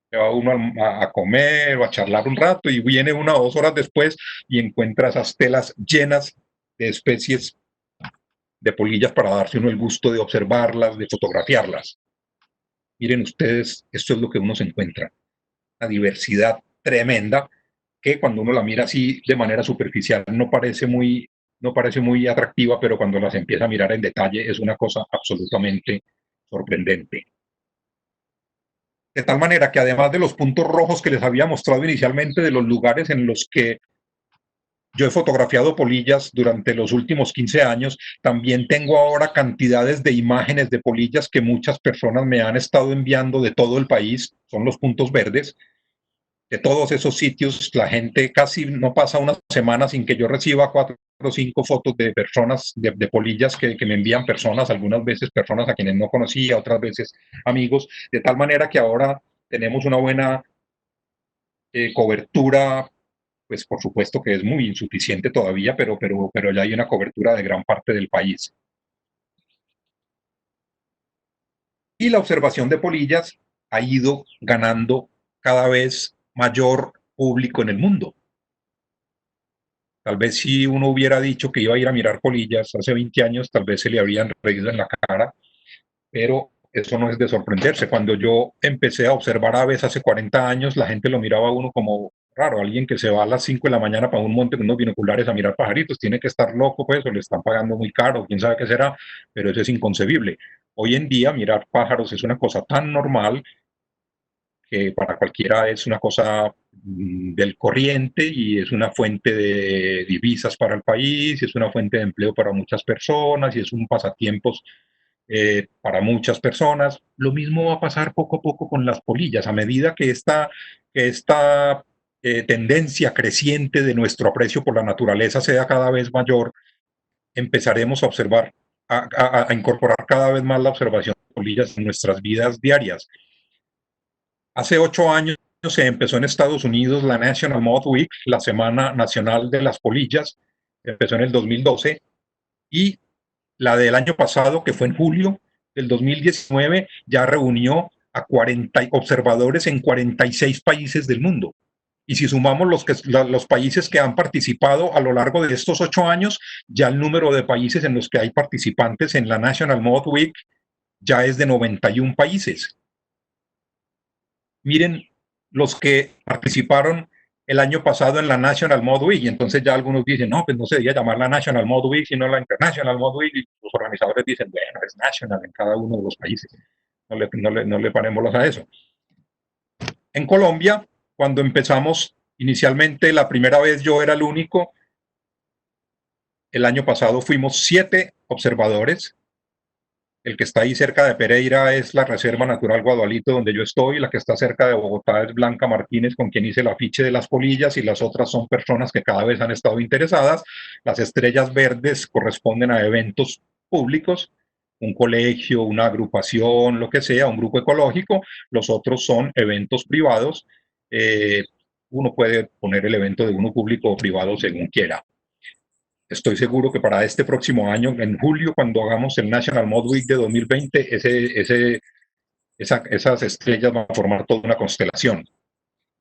se va uno a comer o a charlar un rato y viene 1 o 2 horas después y encuentra esas telas llenas de especies de polillas para darse uno el gusto de observarlas, de fotografiarlas. Miren ustedes, esto es lo que uno se encuentra, una diversidad tremenda que cuando uno la mira así de manera superficial no parece muy atractiva, pero cuando las empieza a mirar en detalle es una cosa absolutamente sorprendente. De tal manera que además de los puntos rojos que les había mostrado inicialmente de los lugares en los que yo he fotografiado polillas durante los últimos 15 años, también tengo ahora cantidades de imágenes de polillas que muchas personas me han estado enviando de todo el país, son los puntos verdes, de todos esos sitios, la gente casi no pasa una semana sin que yo reciba 4 o 5 fotos de personas, de polillas que me envían personas, algunas veces personas a quienes no conocía, otras veces amigos, de tal manera que ahora tenemos una buena cobertura, pues por supuesto que es muy insuficiente todavía, pero ya hay una cobertura de gran parte del país. Y la observación de polillas ha ido ganando cada vez mayor público en el mundo. Tal vez si uno hubiera dicho que iba a ir a mirar polillas hace 20 años, tal vez se le habrían reído en la cara, pero eso no es de sorprenderse. Cuando yo empecé a observar aves hace 40 años, la gente lo miraba a uno como raro, alguien que se va a las 5 de la mañana para un monte con unos binoculares a mirar pajaritos, tiene que estar loco, pues, o le están pagando muy caro, quién sabe qué será, pero eso es inconcebible. Hoy en día mirar pájaros es una cosa tan normal que para cualquiera es una cosa del corriente y es una fuente de divisas para el país, y es una fuente de empleo para muchas personas y es un pasatiempos para muchas personas. Lo mismo va a pasar poco a poco con las polillas. A medida que esta tendencia creciente de nuestro aprecio por la naturaleza sea cada vez mayor, empezaremos a observar, a incorporar cada vez más la observación de polillas en nuestras vidas diarias. Hace 8 años se empezó en Estados Unidos la National Moth Week, la Semana Nacional de las Polillas. Empezó en el 2012 y la del año pasado, que fue en julio del 2019, ya reunió a 40 observadores en 46 países del mundo. Y si sumamos los países que han participado a lo largo de estos 8 años, ya el número de países en los que hay participantes en la National Moth Week ya es de 91 países. Miren los que participaron el año pasado en la National Moth Week, y entonces ya algunos dicen, no, pues no se debía llamar la National Moth Week, sino la International Moth Week, y los organizadores dicen, bueno, es national en cada uno de los países, no le paremos a eso. En Colombia, cuando empezamos inicialmente, la primera vez yo era el único, el año pasado fuimos 7 observadores. El que está ahí cerca de Pereira es la Reserva Natural Guadualito, donde yo estoy. La que está cerca de Bogotá es Blanca Martínez, con quien hice el afiche de las polillas, y las otras son personas que cada vez han estado interesadas. Las estrellas verdes corresponden a eventos públicos, un colegio, una agrupación, lo que sea, un grupo ecológico. Los otros son eventos privados. Uno puede poner el evento de uno público o privado según quiera. Estoy seguro que para este próximo año, en julio, cuando hagamos el National Moth Week de 2020, esas estrellas van a formar toda una constelación.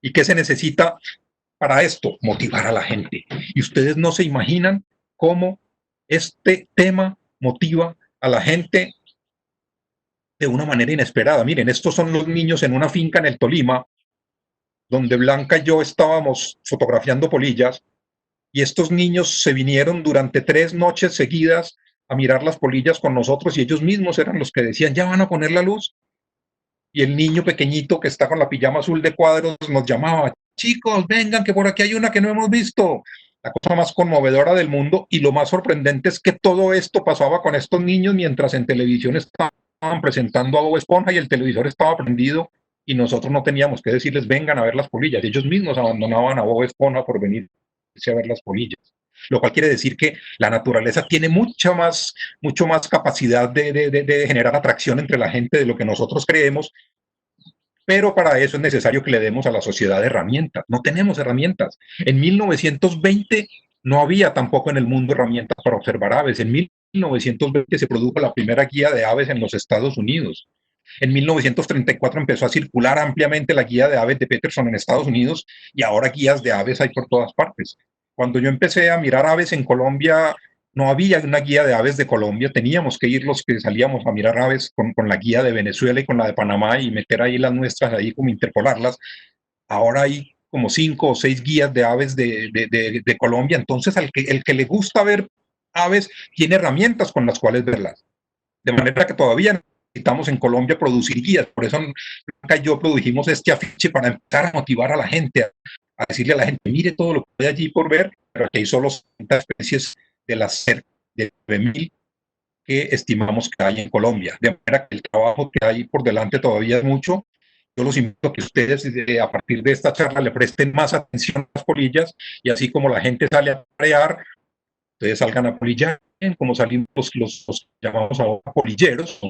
¿Y qué se necesita para esto? Motivar a la gente. Y ustedes no se imaginan cómo este tema motiva a la gente de una manera inesperada. Miren, estos son los niños en una finca en el Tolima, donde Blanca y yo estábamos fotografiando polillas. Y estos niños se vinieron durante 3 noches seguidas a mirar las polillas con nosotros, y ellos mismos eran los que decían, ya van a poner la luz. Y el niño pequeñito que está con la pijama azul de cuadros nos llamaba, chicos, vengan, que por aquí hay una que no hemos visto. La cosa más conmovedora del mundo, y lo más sorprendente es que todo esto pasaba con estos niños mientras en televisión estaban presentando a Bob Esponja y el televisor estaba prendido, y nosotros no teníamos que decirles vengan a ver las polillas. Ellos mismos abandonaban a Bob Esponja por venir a ver las polillas. Lo cual quiere decir que la naturaleza tiene mucho más capacidad de generar atracción entre la gente de lo que nosotros creemos, pero para eso es necesario que le demos a la sociedad herramientas. No tenemos herramientas. En 1920 no había tampoco en el mundo herramientas para observar aves. En 1920 se produjo la primera guía de aves en los Estados Unidos. En 1934 empezó a circular ampliamente la guía de aves de Peterson en Estados Unidos, y ahora guías de aves hay por todas partes. Cuando yo empecé a mirar aves en Colombia, no había una guía de aves de Colombia, teníamos que ir los que salíamos a mirar aves con la guía de Venezuela y con la de Panamá y meter ahí las nuestras, ahí como interpolarlas. Ahora hay como 5 o 6 guías de aves de Colombia, entonces el que le gusta ver aves tiene herramientas con las cuales verlas. De manera que todavía necesitamos en Colombia producir guías. Por eso Blanca y yo produjimos este afiche para empezar a motivar a la gente, a decirle a la gente, mire todo lo que hay allí por ver, pero aquí hay solo 60 especies de las cerca de 9.000 que estimamos que hay en Colombia. De manera que el trabajo que hay por delante todavía es mucho. Yo los invito a que ustedes a partir de esta charla le presten más atención a las polillas, y así como la gente sale a parear, ustedes salgan a polillar, como salimos los llamamos ahora polilleros,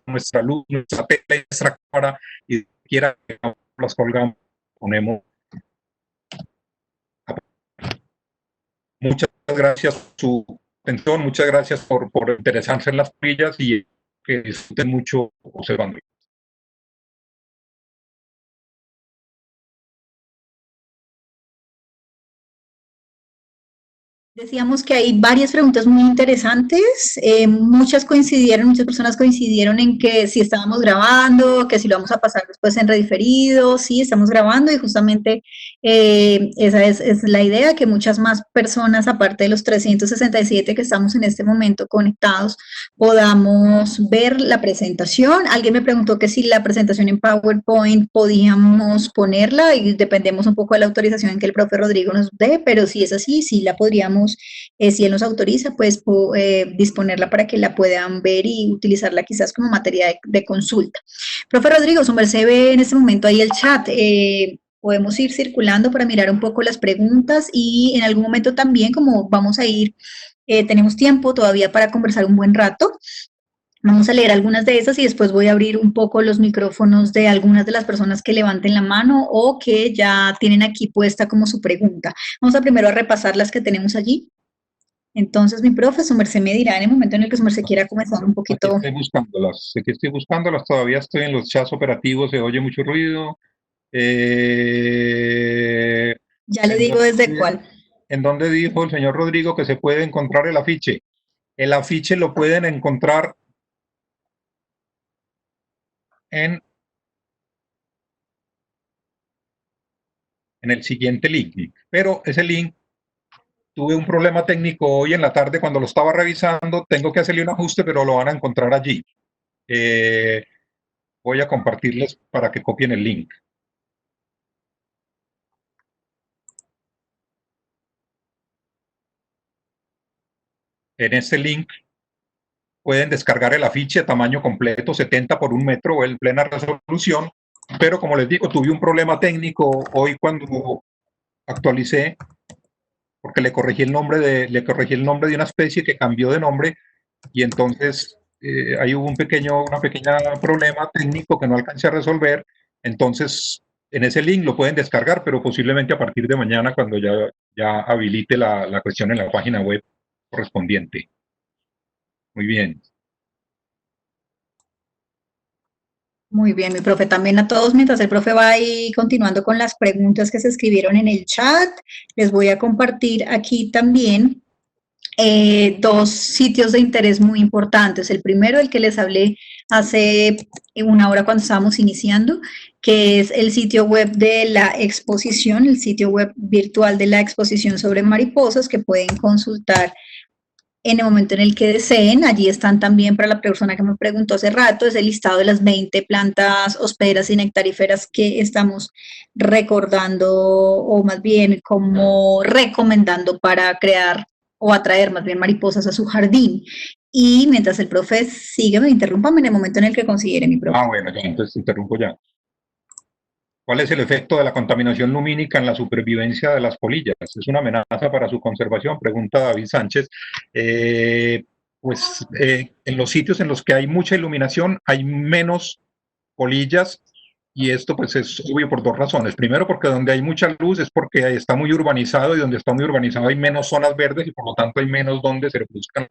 nuestra luz, nuestra tela, nuestra cámara, y quiera que las colgamos, ponemos. Muchas gracias por su atención, muchas gracias por interesarse en las polillas, y que disfruten mucho observando. Decíamos que hay varias preguntas muy interesantes, muchas coincidieron, muchas personas coincidieron en que si estábamos grabando, que si lo vamos a pasar después en rediferido, sí, estamos grabando y justamente esa es la idea, que muchas más personas, aparte de los 367 que estamos en este momento conectados, podamos ver la presentación. Alguien me preguntó que si la presentación en PowerPoint podíamos ponerla y dependemos un poco de la autorización que el profe Rodrigo nos dé, pero si es así, sí la podríamos si él nos autoriza, pues disponerla para que la puedan ver y utilizarla quizás como materia de consulta. Profe Rodrigo, su merced ve en este momento ahí el chat. Podemos ir circulando para mirar un poco las preguntas y en algún momento también, como vamos a ir, tenemos tiempo todavía para conversar un buen rato. Vamos a leer algunas de esas y después voy a abrir un poco los micrófonos de algunas de las personas que levanten la mano o que ya tienen aquí puesta como su pregunta. Vamos a primero a repasar las que tenemos allí. Entonces, mi profe, su merced me dirá en el momento en el que su merced quiera comenzar un poquito. Aquí estoy buscándolas, todavía estoy en los chats operativos, se oye mucho ruido. Ya le digo desde cuál. ¿En dónde dijo el señor Rodrigo que se puede encontrar el afiche? El afiche lo pueden encontrar en el siguiente link, pero ese link tuve un problema técnico hoy en la tarde cuando lo estaba revisando, tengo que hacerle un ajuste, pero lo van a encontrar allí. Voy a compartirles para que copien el link. En este link pueden descargar el afiche tamaño completo, 70 por 1 metro o en plena resolución, pero como les digo, tuve un problema técnico hoy cuando actualicé, porque le corregí el nombre de una especie que cambió de nombre, y entonces ahí hubo un pequeño problema técnico que no alcancé a resolver. Entonces en ese link lo pueden descargar, pero posiblemente a partir de mañana cuando ya habilite la cuestión en la página web correspondiente. Muy bien. Muy bien, mi profe, también a todos, mientras el profe va ahí continuando con las preguntas que se escribieron en el chat, les voy a compartir aquí también dos sitios de interés muy importantes. El primero, el que les hablé hace 1 hora cuando estábamos iniciando, que es el sitio web de la exposición, el sitio web virtual de la exposición sobre mariposas, que pueden consultar en el momento en el que deseen. Allí están también, para la persona que me preguntó hace rato, es el listado de las 20 plantas hospederas y nectaríferas que estamos recordando, o más bien como recomendando para crear o atraer más bien mariposas a su jardín. Y mientras el profe sigue, me interrúmpame en el momento en el que considere, mi profe. Bueno, ya, entonces interrumpo ya. ¿Cuál es el efecto de la contaminación lumínica en la supervivencia de las polillas? ¿Es una amenaza para su conservación? Pregunta David Sánchez. En los sitios en los que hay mucha iluminación hay menos polillas, y esto pues es obvio por dos razones. Primero, porque donde hay mucha luz es porque está muy urbanizado, y donde está muy urbanizado hay menos zonas verdes y por lo tanto hay menos donde se reproduzcan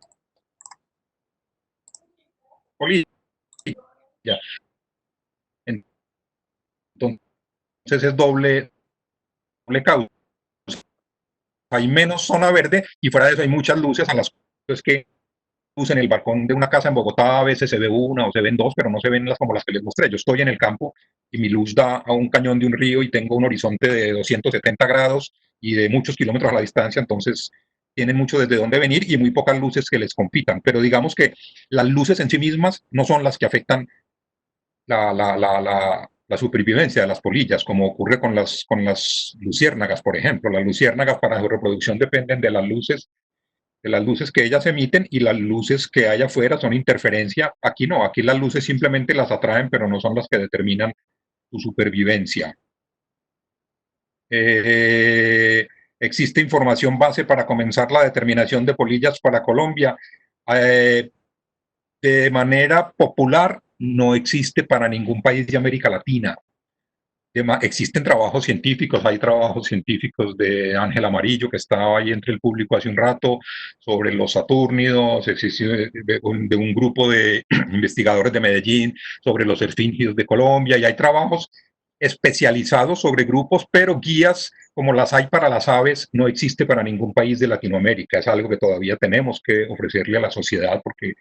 polillas. Entonces es doble causa. Hay menos zona verde y fuera de eso hay muchas luces a las cosas que luz en el balcón de una casa en Bogotá a veces se ve una o se ven dos, pero no se ven como las que les mostré. Yo estoy en el campo y mi luz da a un cañón de un río y tengo un horizonte de 270 grados y de muchos kilómetros a la distancia, entonces tienen mucho desde dónde venir y muy pocas luces que les compitan. Pero digamos que las luces en sí mismas no son las que afectan la supervivencia de las polillas, como ocurre con las luciérnagas, por ejemplo. Las luciérnagas para su reproducción dependen de las luces que ellas emiten, y las luces que hay afuera son interferencia. Aquí no, aquí las luces simplemente las atraen, pero no son las que determinan su supervivencia. ¿Existe información base para comenzar la determinación de polillas para Colombia? De manera popular, no existe para ningún país de América Latina. Existen trabajos científicos, hay trabajos científicos de Ángel Amarillo, que estaba ahí entre el público hace un rato, sobre los satúrnidos, existe de un grupo de investigadores de Medellín sobre los esfingidos de Colombia, y hay trabajos especializados sobre grupos, pero guías como las hay para las aves no existe para ningún país de Latinoamérica. Es algo que todavía tenemos que ofrecerle a la sociedad porque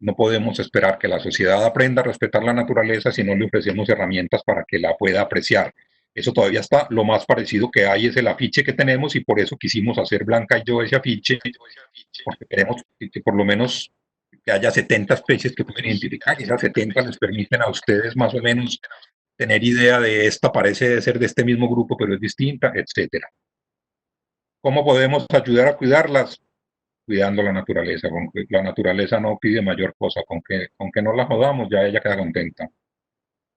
no podemos esperar que la sociedad aprenda a respetar la naturaleza si no le ofrecemos herramientas para que la pueda apreciar. Eso todavía está. Lo más parecido que hay es el afiche que tenemos y por eso quisimos hacer Blanca y yo ese afiche, porque queremos que por lo menos que haya 70 especies que pueden identificar y esas 70 les permiten a ustedes más o menos tener idea de esta parece ser de este mismo grupo pero es distinta, etcétera. ¿Cómo podemos ayudar a cuidarlas? Cuidando la naturaleza. Con que la naturaleza no pide mayor cosa, con que no la jodamos, ya ella queda contenta.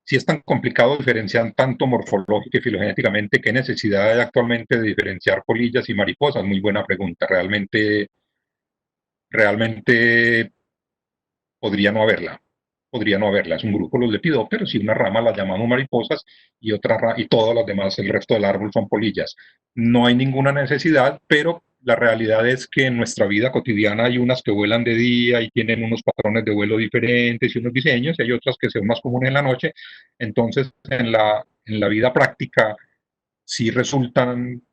Si es tan complicado diferenciar tanto morfológica y filogenéticamente, ¿qué necesidad hay actualmente de diferenciar polillas y mariposas? Muy buena pregunta. Realmente podría no haberla. Podría no haberla. Es un grupo los lepidópteros y una rama la llamamos mariposas y y todas las demás, el resto del árbol son polillas. No hay ninguna necesidad, pero la realidad es que en nuestra vida cotidiana hay unas que vuelan de día y tienen unos patrones de vuelo diferentes y unos diseños, y hay otras que son más comunes en la noche. Entonces, en la vida práctica sí resultan,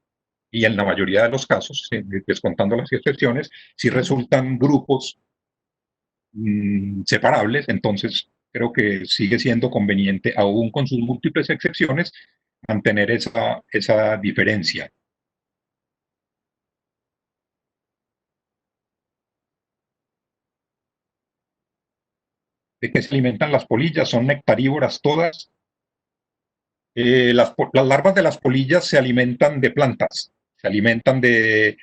y en la mayoría de los casos, descontando las excepciones, sí resultan grupos separables. Entonces creo que sigue siendo conveniente, aún con sus múltiples excepciones, mantener esa diferencia. ¿De qué se alimentan las polillas? Son nectarívoras todas. Las larvas de las polillas se alimentan de plantas, se alimentan de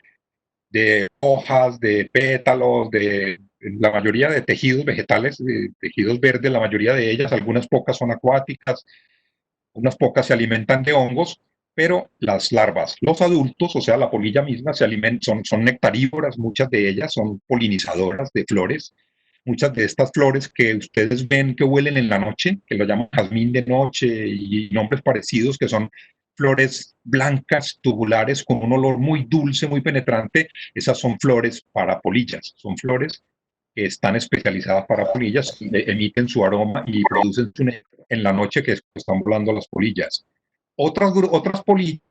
hojas, de pétalos, de la mayoría de tejidos vegetales, de tejidos verdes, la mayoría de ellas, algunas pocas son acuáticas, unas pocas se alimentan de hongos, pero las larvas, los adultos, o sea, la polilla misma, son nectarívoras, muchas de ellas son polinizadoras de flores. Muchas de estas flores que ustedes ven que huelen en la noche, que lo llaman jazmín de noche y nombres parecidos, que son flores blancas, tubulares, con un olor muy dulce, muy penetrante, esas son flores para polillas, son flores que están especializadas para polillas, emiten su aroma y producen su néctar en la noche que están volando las polillas. Otras polillas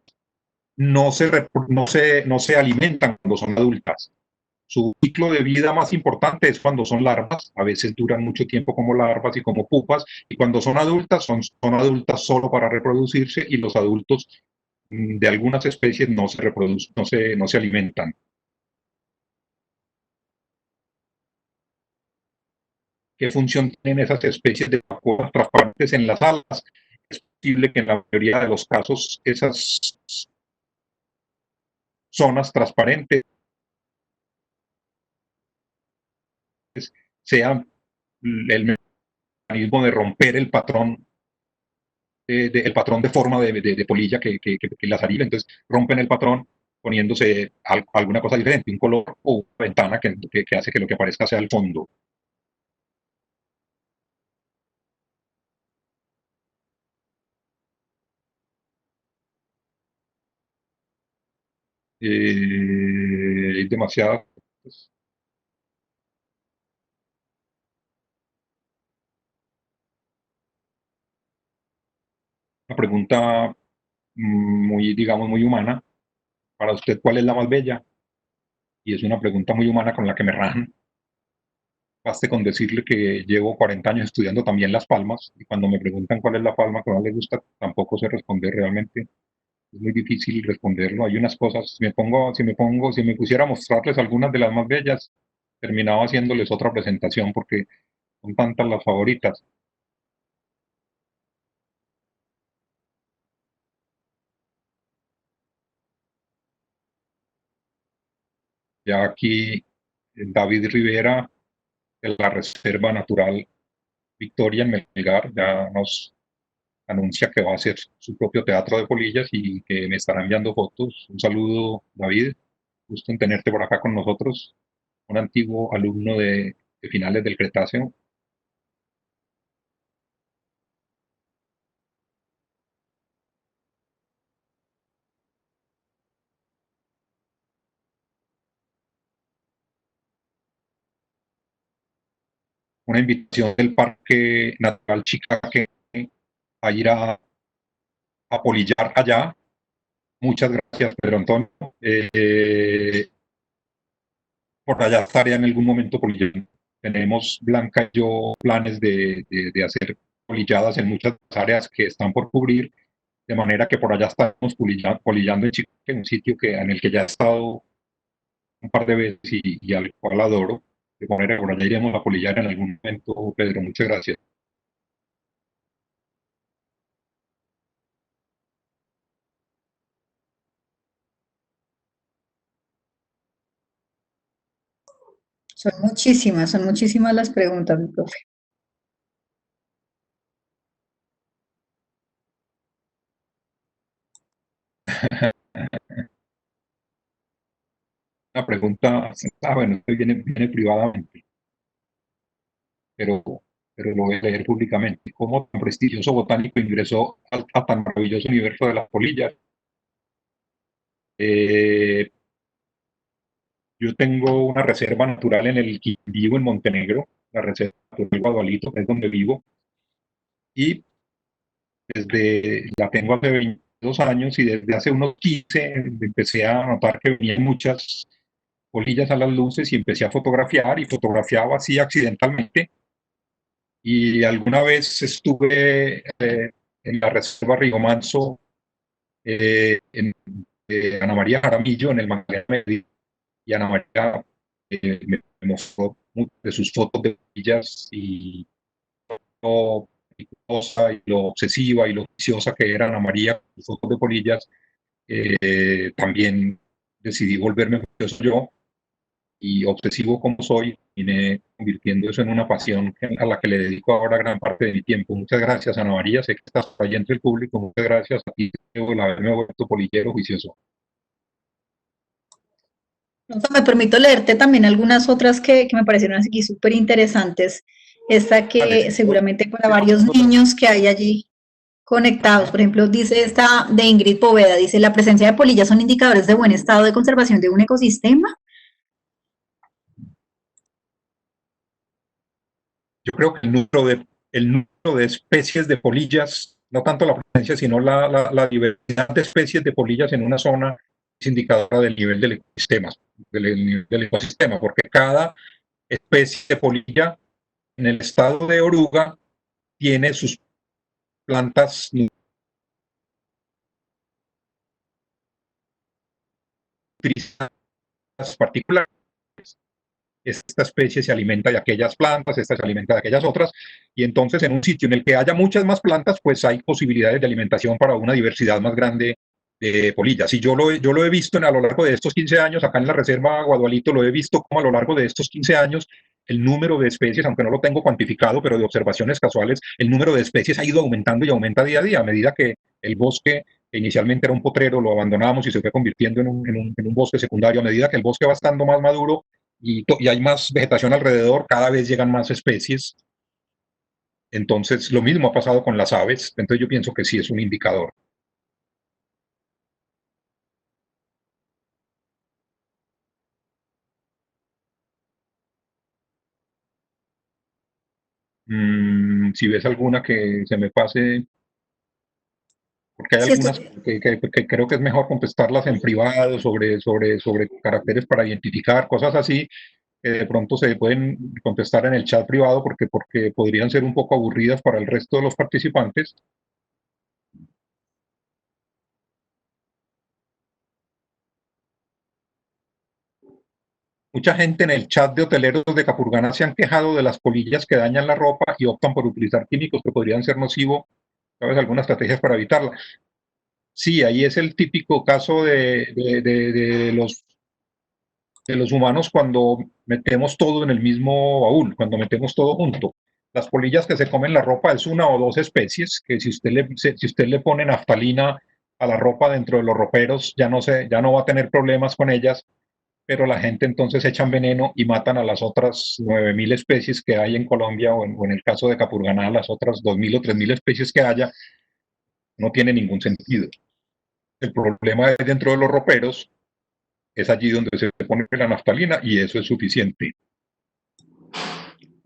no se alimentan cuando son adultas. Su ciclo de vida más importante es cuando son larvas, a veces duran mucho tiempo como larvas y como pupas, y cuando son adultas, son adultas solo para reproducirse, y los adultos de algunas especies no se reproducen, no se alimentan. ¿Qué función tienen esas especies de vacuolas transparentes en las alas? Es posible que en la mayoría de los casos esas zonas transparentes sean el mecanismo de romper el patrón de forma de polilla que las haría. Entonces rompen el patrón poniéndose alguna cosa diferente, un color o una ventana que hace que lo que aparezca sea el fondo. Es demasiado. Pues, una pregunta muy, digamos, muy humana. Para usted, ¿cuál es la más bella? Y es una pregunta muy humana con la que me rajan. Baste con decirle que llevo 40 años estudiando también las palmas, y cuando me preguntan cuál es la palma que más le gusta, tampoco sé responder realmente. Es muy difícil responderlo. Hay unas cosas, si me pusiera a mostrarles algunas de las más bellas, terminaba haciéndoles otra presentación porque son tantas las favoritas. Ya aquí David Rivera, de la Reserva Natural Victoria en Melgar, ya nos anuncia que va a hacer su propio teatro de polillas y que me estará enviando fotos. Un saludo, David. Gusto en tenerte por acá con nosotros, un antiguo alumno de finales del Cretáceo. Una invitación del Parque Natural Chicaque a ir polillar allá. Muchas gracias, Pedro Antonio. Por allá estaría en algún momento polillando. Tenemos Blanca y yo planes de hacer polilladas en muchas áreas que están por cubrir, de manera que por allá estamos polillando en Chico, en un sitio en el que ya he estado un par de veces y al cual adoro. De manera que por allá iremos a polillar en algún momento, Pedro. Muchas gracias. Son muchísimas las preguntas, mi profe. Una pregunta, bueno, esto viene privadamente, pero, pero lo voy a leer públicamente. ¿Cómo tan prestigioso botánico ingresó a tan maravilloso universo de las polillas? Eh, yo tengo una reserva natural en el Quindío, en Montenegro, la reserva natural Guadualito, que es donde vivo, y la tengo hace 22 años y desde hace unos 15 empecé a notar que venían muchas polillas a las luces y empecé a fotografiar y fotografiaba así accidentalmente. Y alguna vez estuve en la reserva Río Manso, en Ana María Jaramillo, en el Magdalena, y Ana María me mostró muchas de sus fotos de polillas y lo peligrosa y lo obsesiva y lo viciosa que era Ana María, sus fotos de polillas. También decidí volverme vicioso yo y obsesivo como soy, vine convirtiendo eso en una pasión a la que le dedico ahora gran parte de mi tiempo. Muchas gracias, Ana María. Sé que estás ahí entre el público. Muchas gracias a ti por haberme vuelto polillero juicioso. Entonces, me permito leerte también algunas otras que me parecieron aquí súper interesantes. Esta Vale, que sí, seguramente para varios niños que hay allí conectados, por ejemplo, dice esta de Ingrid Poveda, dice, la presencia de polillas son indicadores de buen estado de conservación de un ecosistema. yo creo que el número de especies de polillas, no tanto la presencia, sino la diversidad de especies de polillas en una zona es indicadora del nivel del ecosistema, porque cada especie de polilla en el estado de oruga tiene sus plantas nutridas particulares. Esta especie se alimenta de aquellas plantas, esta se alimenta de aquellas otras, y entonces en un sitio en el que haya muchas más plantas, pues hay posibilidades de alimentación para una diversidad más grande de polillas. Y yo lo he visto a lo largo de estos 15 años, acá en la Reserva Guadualito, lo he visto como a lo largo de estos 15 años el número de especies, aunque no lo tengo cuantificado, pero de observaciones casuales, el número de especies ha ido aumentando y aumenta día a día, a medida que el bosque, que inicialmente era un potrero, lo abandonamos y se fue convirtiendo en un bosque secundario. A medida que el bosque va estando más maduro, y hay más vegetación alrededor, cada vez llegan más especies. Entonces, lo mismo ha pasado con las aves. Entonces, yo pienso que sí es un indicador. Si ves alguna que se me pase, porque hay Sí, esto, algunas que creo que es mejor contestarlas en privado sobre caracteres para identificar, cosas así, que de pronto se pueden contestar en el chat privado porque podrían ser un poco aburridas para el resto de los participantes. Mucha gente en el chat de hoteleros de Capurganá se han quejado de las polillas que dañan la ropa y optan por utilizar químicos que podrían ser nocivos. ¿Sabes algunas estrategias para evitarla? Sí, ahí es el típico caso de los humanos cuando metemos todo en el mismo baúl, cuando metemos todo junto. Las polillas que se comen la ropa es una o dos especies que si usted le pone naftalina a la ropa dentro de los roperos, ya no va a tener problemas con ellas, pero la gente entonces echan veneno y matan a las otras 9.000 especies que hay en Colombia o en el caso de Capurganá, las otras 2.000 o 3.000 especies que haya, no tiene ningún sentido. El problema es dentro de los roperos, es allí donde se pone la naftalina y eso es suficiente.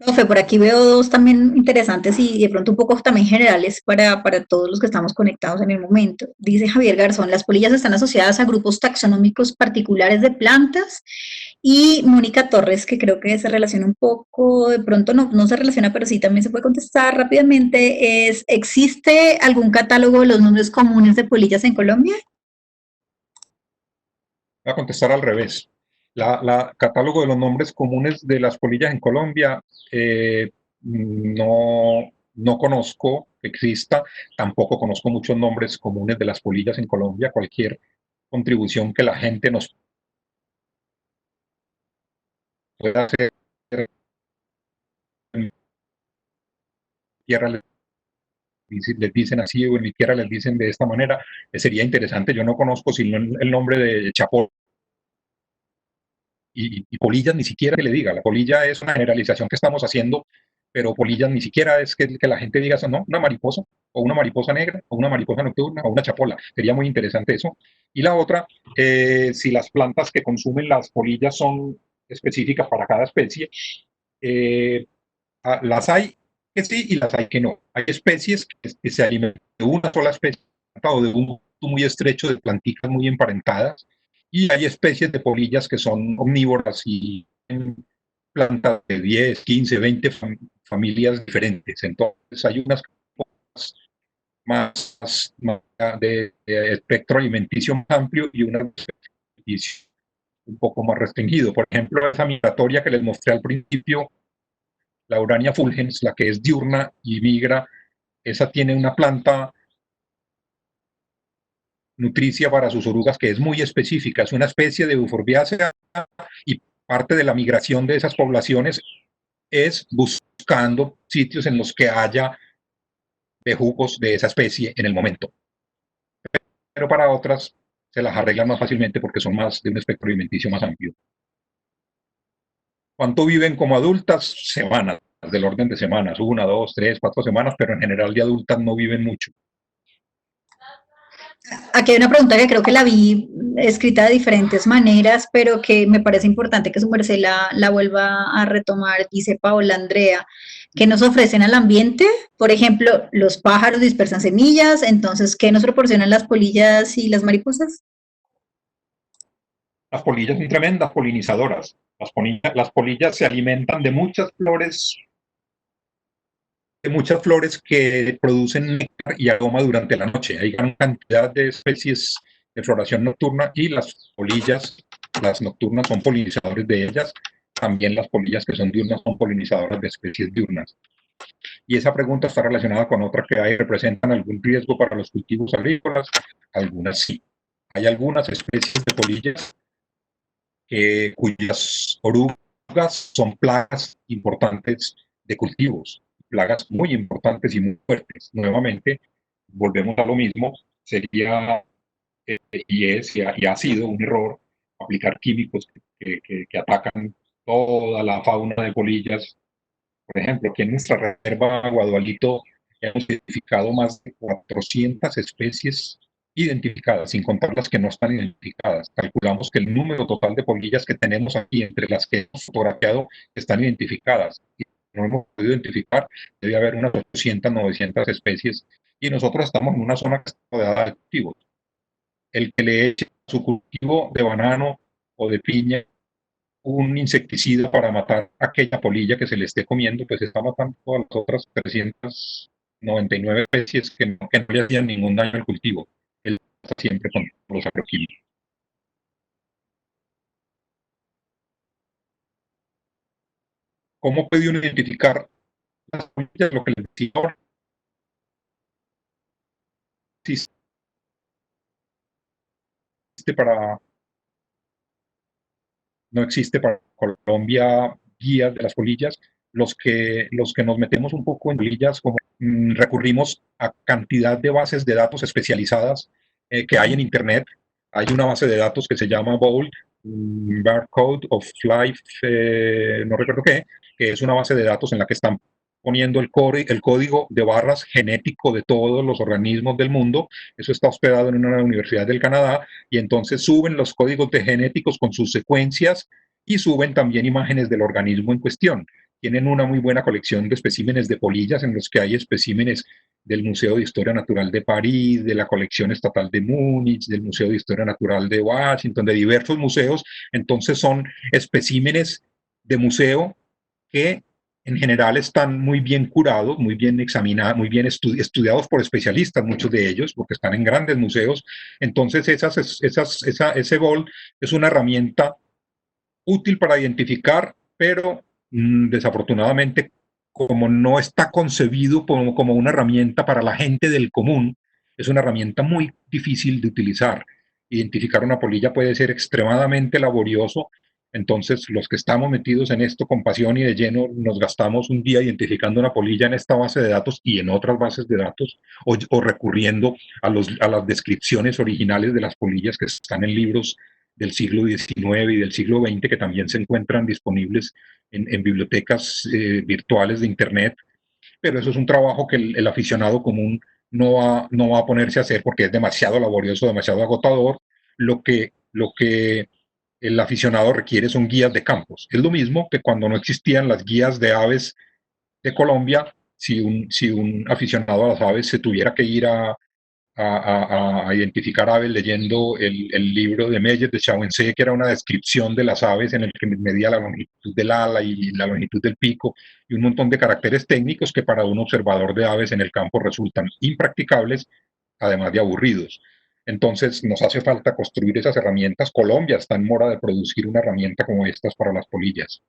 Profe, por aquí veo dos también interesantes y de pronto un poco también generales para todos los que estamos conectados en el momento. Dice Javier Garzón, las polillas están asociadas a grupos taxonómicos particulares de plantas. Y Mónica Torres, que creo que se relaciona un poco, de pronto no se relaciona, pero sí también se puede contestar rápidamente, ¿existe algún catálogo de los nombres comunes de polillas en Colombia? Voy a contestar al revés. La catálogo de los nombres comunes de las polillas en Colombia no conozco que exista, tampoco conozco muchos nombres comunes de las polillas en Colombia. Cualquier contribución que la gente nos pueda hacer en tierra les dicen así o en mi tierra les dicen de esta manera, sería interesante. Yo no conozco sino el nombre de Chapo y polillas ni siquiera que le diga. La polilla es una generalización que estamos haciendo, pero polillas ni siquiera es que la gente diga eso, no, una mariposa, o una mariposa negra, o una mariposa nocturna, o una chapola. Sería muy interesante eso. Y la otra, si las plantas que consumen las polillas son específicas para cada especie, eh, las hay que sí y las hay que no. Hay especies que se alimentan de una sola especie o de un grupo muy estrecho de plantitas muy emparentadas, y hay especies de polillas que son omnívoras y plantas de 10, 15, 20 familias diferentes. Entonces hay unas más de espectro alimenticio más amplio y unas un poco más restringido. Por ejemplo, esa migratoria que les mostré al principio, la Urania fulgens, la que es diurna y migra, esa tiene una planta nutricia para sus orugas que es muy específica, es una especie de euforbiácea, y parte de la migración de esas poblaciones es buscando sitios en los que haya bejucos de esa especie en el momento. Pero para otras se las arreglan más fácilmente porque son más de un espectro alimenticio más amplio. ¿Cuánto viven como adultas? Semanas, del orden de semanas, 1, 2, 3, 4 semanas, pero en general de adultas no viven mucho. Aquí hay una pregunta que creo que la vi escrita de diferentes maneras, pero que me parece importante que su merced la vuelva a retomar. Dice Paola Andrea, ¿qué nos ofrecen al ambiente? Por ejemplo, los pájaros dispersan semillas, entonces, ¿qué nos proporcionan las polillas y las mariposas? Las polillas son tremendas polinizadoras. Las polillas se alimentan de muchas flores que producen néctar y aroma durante la noche. Hay gran cantidad de especies de floración nocturna y las polillas, las nocturnas, son polinizadores de ellas. También las polillas que son diurnas son polinizadoras de especies diurnas. Y esa pregunta está relacionada con otra que hay: ¿representan algún riesgo para los cultivos agrícolas? Algunas sí. Hay algunas especies de polillas cuyas orugas son plagas importantes de cultivos, plagas muy importantes y muy fuertes. Nuevamente, volvemos a lo mismo, sería y ha sido un error aplicar químicos que atacan toda la fauna de polillas. Por ejemplo, aquí en nuestra reserva Guadualito hemos identificado más de 400 especies identificadas, sin contar las que no están identificadas. Calculamos que el número total de polillas que tenemos aquí, entre las que hemos fotografiado, están identificadas y no hemos podido identificar, debe haber unas 800, 900 especies, y nosotros estamos en una zona que está rodeada de cultivos. El que le eche a su cultivo de banano o de piña un insecticida para matar aquella polilla que se le esté comiendo, pues está matando todas las otras 399 especies que no le hacían ningún daño al cultivo. Él está siempre con los agroquímicos. ¿Cómo puede uno identificar las polillas? Lo que les decía ahora, existe para, no existe para Colombia guías de las polillas. Los que nos metemos un poco en polillas, como recurrimos a cantidad de bases de datos especializadas que hay en Internet. Hay una base de datos que se llama BOLD, Barcode of Life, no recuerdo qué, que es una base de datos en la que están poniendo el código de barras genético de todos los organismos del mundo. Eso está hospedado en una universidad del Canadá, y entonces suben los códigos de genéticos con sus secuencias y suben también imágenes del organismo en cuestión. tienen una muy buena colección de especímenes de polillas, en los que hay especímenes del Museo de Historia Natural de París, de la colección estatal de Múnich, del Museo de Historia Natural de Washington, de diversos museos. Entonces son especímenes de museo que en general están muy bien curados, muy bien examinados, muy bien estudiados por especialistas, muchos de ellos, porque están en grandes museos. Entonces ese BOL es una herramienta útil para identificar, pero desafortunadamente, como no está concebido como una herramienta para la gente del común, es una herramienta muy difícil de utilizar. Identificar una polilla puede ser extremadamente laborioso. Entonces, los que estamos metidos en esto con pasión y de lleno, nos gastamos un día identificando una polilla en esta base de datos y en otras bases de datos, o recurriendo a las descripciones originales de las polillas que están en libros del siglo XIX y del siglo XX, que también se encuentran disponibles en bibliotecas virtuales de Internet. Pero eso es un trabajo que el aficionado común no va a ponerse a hacer porque es demasiado laborioso, demasiado agotador. Lo que el aficionado requiere son guías de campos. Es lo mismo que cuando no existían las guías de aves de Colombia, si un aficionado a las aves se tuviera que ir a identificar aves leyendo el libro de Meyer de Chauncey, que era una descripción de las aves en el que medía la longitud del ala y la longitud del pico y un montón de caracteres técnicos que para un observador de aves en el campo resultan impracticables, además de aburridos. Entonces nos hace falta construir esas herramientas. Colombia está en mora de producir una herramienta como estas para las polillas.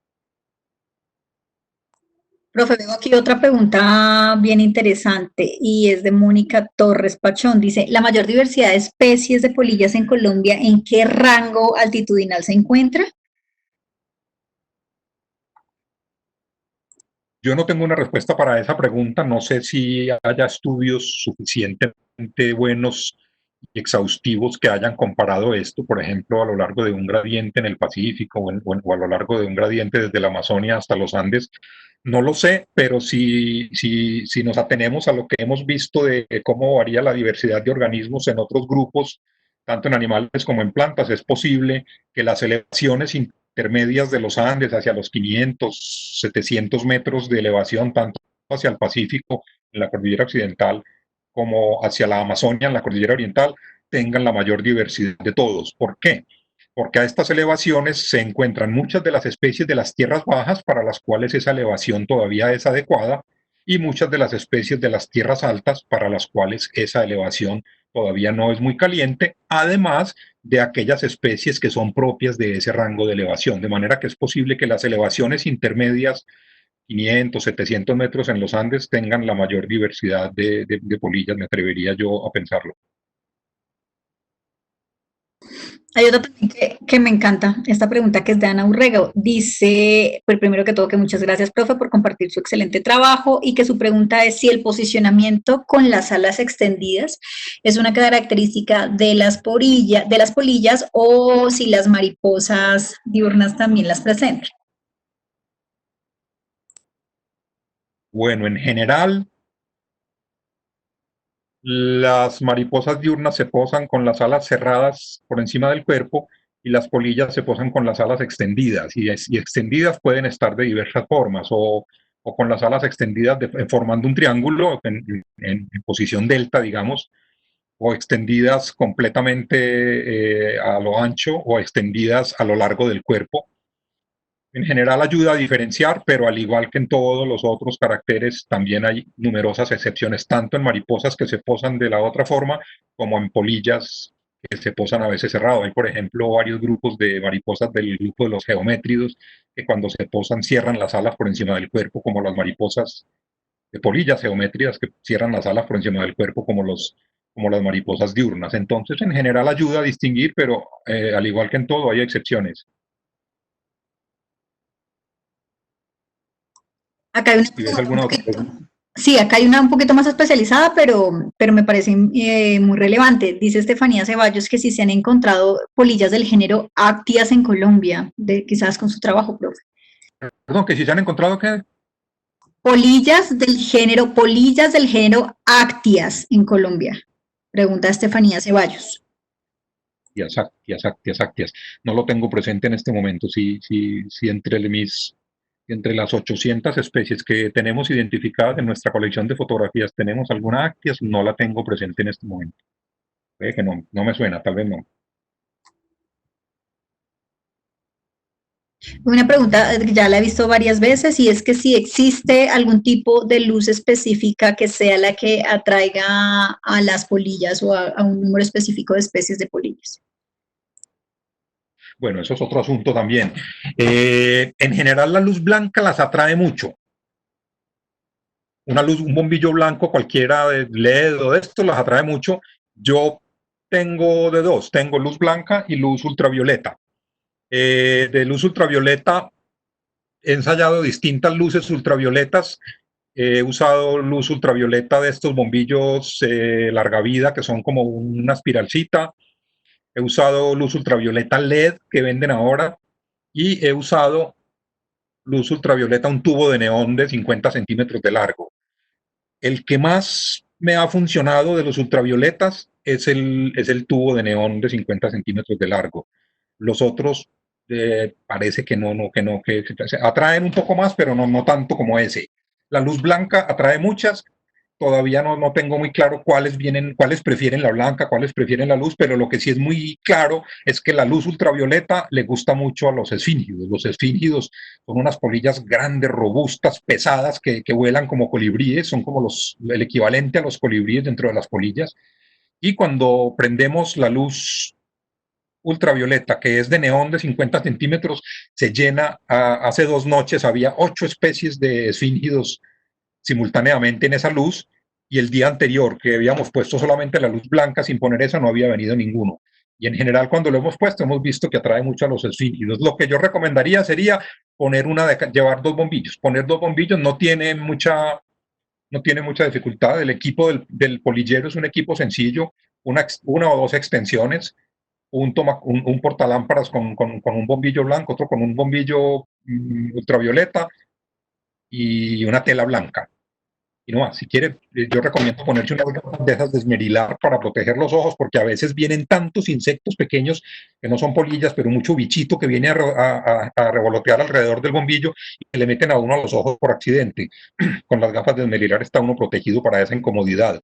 Profe, tengo aquí otra pregunta bien interesante y es de Mónica Torres Pachón. Dice, ¿la mayor diversidad de especies de polillas en Colombia en qué rango altitudinal se encuentra? Yo no tengo una respuesta para esa pregunta. No sé si haya estudios suficientemente buenos y exhaustivos que hayan comparado esto, por ejemplo, a lo largo de un gradiente en el Pacífico o a lo largo de un gradiente desde la Amazonia hasta los Andes. No lo sé, pero si nos atenemos a lo que hemos visto de cómo varía la diversidad de organismos en otros grupos, tanto en animales como en plantas, es posible que las elevaciones intermedias de los Andes hacia los 500, 700 metros de elevación, tanto hacia el Pacífico en la cordillera occidental como hacia la Amazonia en la cordillera oriental, tengan la mayor diversidad de todos. ¿Por qué? Porque a estas elevaciones se encuentran muchas de las especies de las tierras bajas para las cuales esa elevación todavía es adecuada y muchas de las especies de las tierras altas para las cuales esa elevación todavía no es muy caliente, además de aquellas especies que son propias de ese rango de elevación, de manera que es posible que las elevaciones intermedias 500, 700 metros en los Andes tengan la mayor diversidad de polillas, me atrevería yo a pensarlo. Hay otra también que me encanta, esta pregunta que es de Ana Urrego. Dice, pues primero que todo, que muchas gracias, profe, por compartir su excelente trabajo y que su pregunta es si el posicionamiento con las alas extendidas es una característica de las polillas o si las mariposas diurnas también las presentan. Bueno, en general, las mariposas diurnas se posan con las alas cerradas por encima del cuerpo y las polillas se posan con las alas extendidas. Y extendidas pueden estar de diversas formas o con las alas extendidas formando un triángulo en posición delta, digamos, o extendidas completamente a lo ancho o extendidas a lo largo del cuerpo. En general ayuda a diferenciar, pero al igual que en todos los otros caracteres, también hay numerosas excepciones, tanto en mariposas que se posan de la otra forma, como en polillas que se posan a veces cerrado. Hay, por ejemplo, varios grupos de mariposas del grupo de los geométridos que cuando se posan cierran las alas por encima del cuerpo, como las mariposas de polillas geométricas que cierran las alas por encima del cuerpo, como las mariposas diurnas. Entonces, en general ayuda a distinguir, pero al igual que en todo, hay excepciones. Acá hay Si ves alguna otra pregunta. sí, acá hay una un poquito más especializada, pero me parece muy relevante. Dice Estefanía Ceballos que si se han encontrado polillas del género Actias en Colombia, quizás con su trabajo, profe. Perdón, que si se han encontrado que Polillas del género Actias en Colombia, pregunta Estefanía Ceballos. Actias. No lo tengo presente en este momento. Si entre mis Entre las 800 especies que tenemos identificadas en nuestra colección de fotografías, ¿tenemos alguna Actias? No la tengo presente en este momento. Puede que no, no me suena, tal vez no. Una pregunta que ya la he visto varias veces y es que si existe algún tipo de luz específica que sea la que atraiga a las polillas o a un número específico de especies de polillas. Bueno, eso es otro asunto también. En general la luz blanca las atrae mucho. Una luz, un bombillo blanco cualquiera de LED o de esto las atrae mucho. Yo tengo de dos, tengo luz blanca y luz ultravioleta. De luz ultravioleta he ensayado distintas luces ultravioletas. He usado luz ultravioleta de estos bombillos larga vida que son como una espiralcita. He usado luz ultravioleta LED que venden ahora y he usado luz ultravioleta, un tubo de neón de 50 centímetros de largo. El que más me ha funcionado de los ultravioletas es el tubo de neón de 50 centímetros de largo. Los otros parece que que atraen un poco más, pero no, no tanto como ese. La luz blanca atrae muchas, todavía no tengo muy claro cuáles prefieren la blanca, cuáles prefieren la luz, pero lo que sí es muy claro es que la luz ultravioleta le gusta mucho a los esfíngidos. Los esfíngidos son unas polillas grandes, robustas, pesadas, que vuelan como colibríes, son como el equivalente a los colibríes dentro de las polillas. Y cuando prendemos la luz ultravioleta, que es de neón de 50 centímetros, se llena. Hace 2 noches había 8 especies de esfíngidos simultáneamente en esa luz, y el día anterior, que habíamos puesto solamente la luz blanca sin poner esa, no había venido ninguno. Y en general, cuando lo hemos puesto, hemos visto que atrae mucho a los esfíngidos. Lo que yo recomendaría sería llevar 2 bombillos. Poner 2 bombillos no tiene mucha dificultad. El equipo del polillero es un equipo sencillo, una o dos extensiones, un portalámparas con un bombillo blanco, otro con un bombillo ultravioleta y una tela blanca. Y no más, si quiere, yo recomiendo ponerse unas gafas de esas de esmerilar para proteger los ojos, porque a veces vienen tantos insectos pequeños que no son polillas, pero mucho bichito que viene a revolotear alrededor del bombillo y que le meten a uno a los ojos por accidente. Con las gafas de esmerilar está uno protegido para esa incomodidad.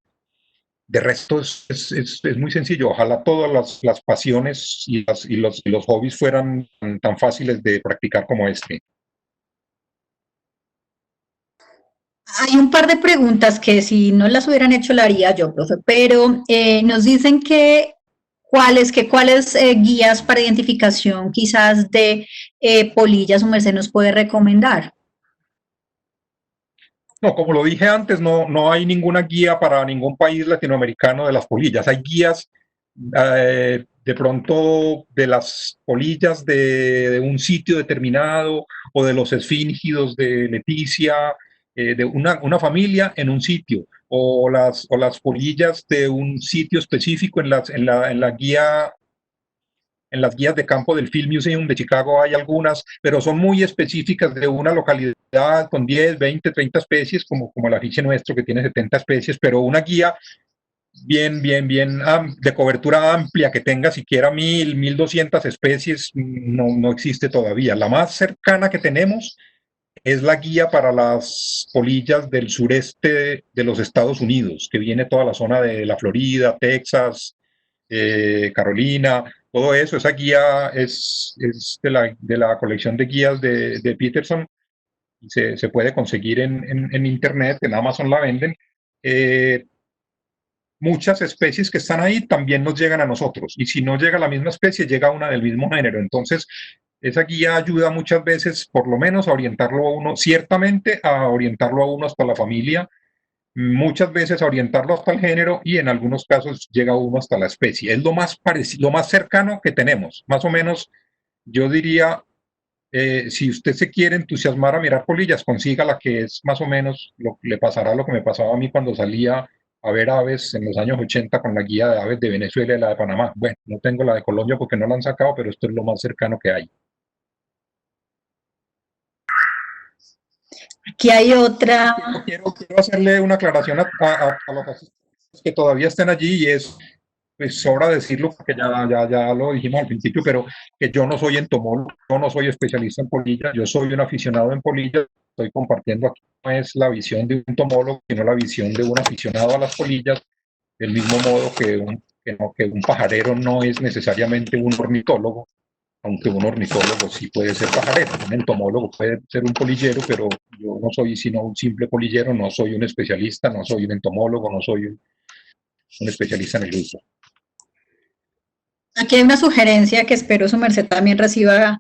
De resto es muy sencillo. Ojalá todas las pasiones y los hobbies fueran tan fáciles de practicar como este. Hay un par de preguntas que si no las hubieran hecho la haría yo, profe, pero nos dicen que cuáles guías para identificación quizás de polillas su merced nos puede recomendar. No, como lo dije antes, no hay ninguna guía para ningún país latinoamericano de las polillas. Hay guías de pronto de las polillas de un sitio determinado o de los esfíngidos de Leticia, de una familia en un sitio, o las polillas de un sitio específico en las guías de campo del Field Museum de Chicago hay algunas, pero son muy específicas de una localidad con 10, 20, 30 especies, como el afiche nuestro que tiene 70 especies, pero una guía bien de cobertura amplia que tenga siquiera 1.200 especies no existe todavía. La más cercana que tenemos es la guía para las polillas del sureste de los Estados Unidos, que viene toda la zona de la Florida, Texas, Carolina, todo eso. Esa guía es de la colección de guías de Peterson. Se puede conseguir en internet, en Amazon la venden. Muchas especies que están ahí también nos llegan a nosotros, y si no llega la misma especie, llega una del mismo género. Entonces, esa guía ayuda muchas veces, por lo menos, a orientarlo a uno, ciertamente a orientarlo a uno hasta la familia, muchas veces a orientarlo hasta el género, y en algunos casos llega uno hasta la especie. Es lo más parecido, lo más cercano que tenemos. Más o menos, yo diría, si usted se quiere entusiasmar a mirar polillas, consiga la que es más o menos, le pasará lo que me pasaba a mí cuando salía a ver aves en los años 80 con la guía de aves de Venezuela y la de Panamá. Bueno, no tengo la de Colombia porque no la han sacado, pero esto es lo más cercano que hay. Aquí hay otra. Quiero hacerle una aclaración a los asistentes que todavía estén allí, y es pues sobra decirlo, porque ya lo dijimos al principio, pero que yo no soy entomólogo, yo no soy especialista en polillas, yo soy un aficionado en polillas, estoy compartiendo aquí no es la visión de un entomólogo, sino la visión de un aficionado a las polillas, del mismo modo que un pajarero no es necesariamente un ornitólogo, aunque un ornitólogo sí puede ser pajarero, un entomólogo puede ser un polillero, pero yo no soy sino un simple polillero, no soy un especialista, no soy un entomólogo, no soy un especialista en el grupo. Aquí hay una sugerencia que espero su merced también reciba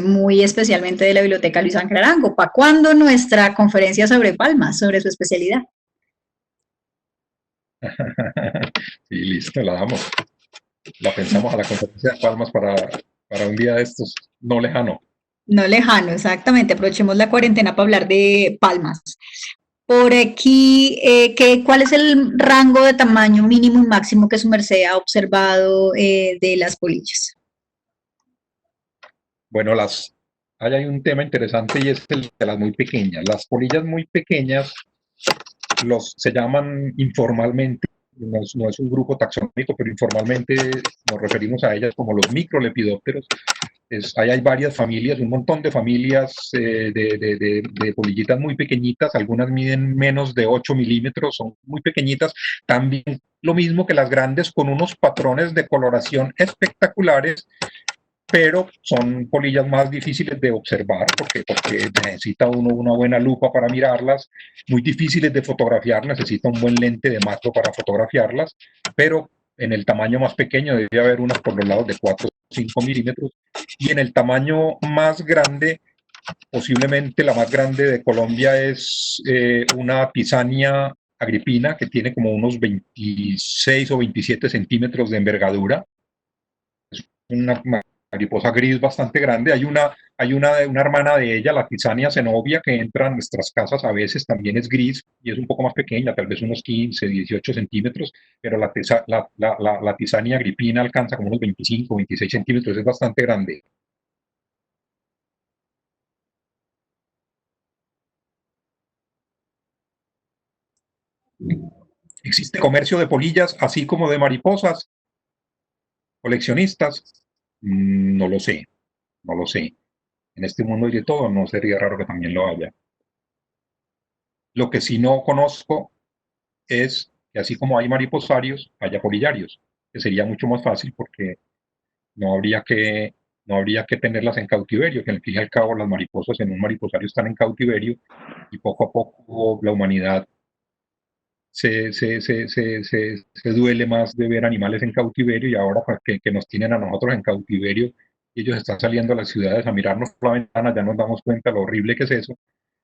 muy especialmente de la Biblioteca Luis Ángel Arango. ¿Para cuándo nuestra conferencia sobre palmas, sobre su especialidad? Sí, listo, la damos. La pensamos a la conferencia de Palmas para un día de estos no lejano. No lejano, exactamente. Aprovechemos la cuarentena para hablar de palmas. Por aquí, ¿cuál es el rango de tamaño mínimo y máximo que su merced ha observado de las polillas? Bueno, ahí hay un tema interesante y es el de las muy pequeñas. Las polillas muy pequeñas se llaman informalmente, no es un grupo taxonómico, pero informalmente nos referimos a ellas como los microlepidópteros. Ahí hay varias familias, un montón de familias de polillitas muy pequeñitas, algunas miden menos de 8 milímetros, son muy pequeñitas, también lo mismo que las grandes, con unos patrones de coloración espectaculares, pero son polillas más difíciles de observar porque necesita uno una buena lupa para mirarlas, muy difíciles de fotografiar, necesita un buen lente de macro para fotografiarlas, pero en el tamaño más pequeño debe haber unas por los lados de 4 o 5 milímetros, y en el tamaño más grande, posiblemente la más grande de Colombia es una Pisania agripina, que tiene como unos 26 o 27 centímetros de envergadura, una mariposa gris bastante grande. Una hermana de ella, la Tisania cenobia, que entra a nuestras casas a veces, también es gris y es un poco más pequeña, tal vez unos 15, 18 centímetros, pero la Tisania agripina alcanza como unos 25, 26 centímetros, es bastante grande. Existe comercio de polillas, así como de mariposas, coleccionistas. No lo sé, no lo sé. En este mundo hay de todo, no sería raro que también lo haya. Lo que sí no conozco es que así como hay mariposarios, haya polillarios, que sería mucho más fácil porque no habría que, no habría que tenerlas en cautiverio, que al fin y al cabo las mariposas en un mariposario están en cautiverio y poco a poco la humanidad se duele más de ver animales en cautiverio, y ahora pues, que nos tienen a nosotros en cautiverio, ellos están saliendo a las ciudades a mirarnos por la ventana, ya nos damos cuenta lo horrible que es eso.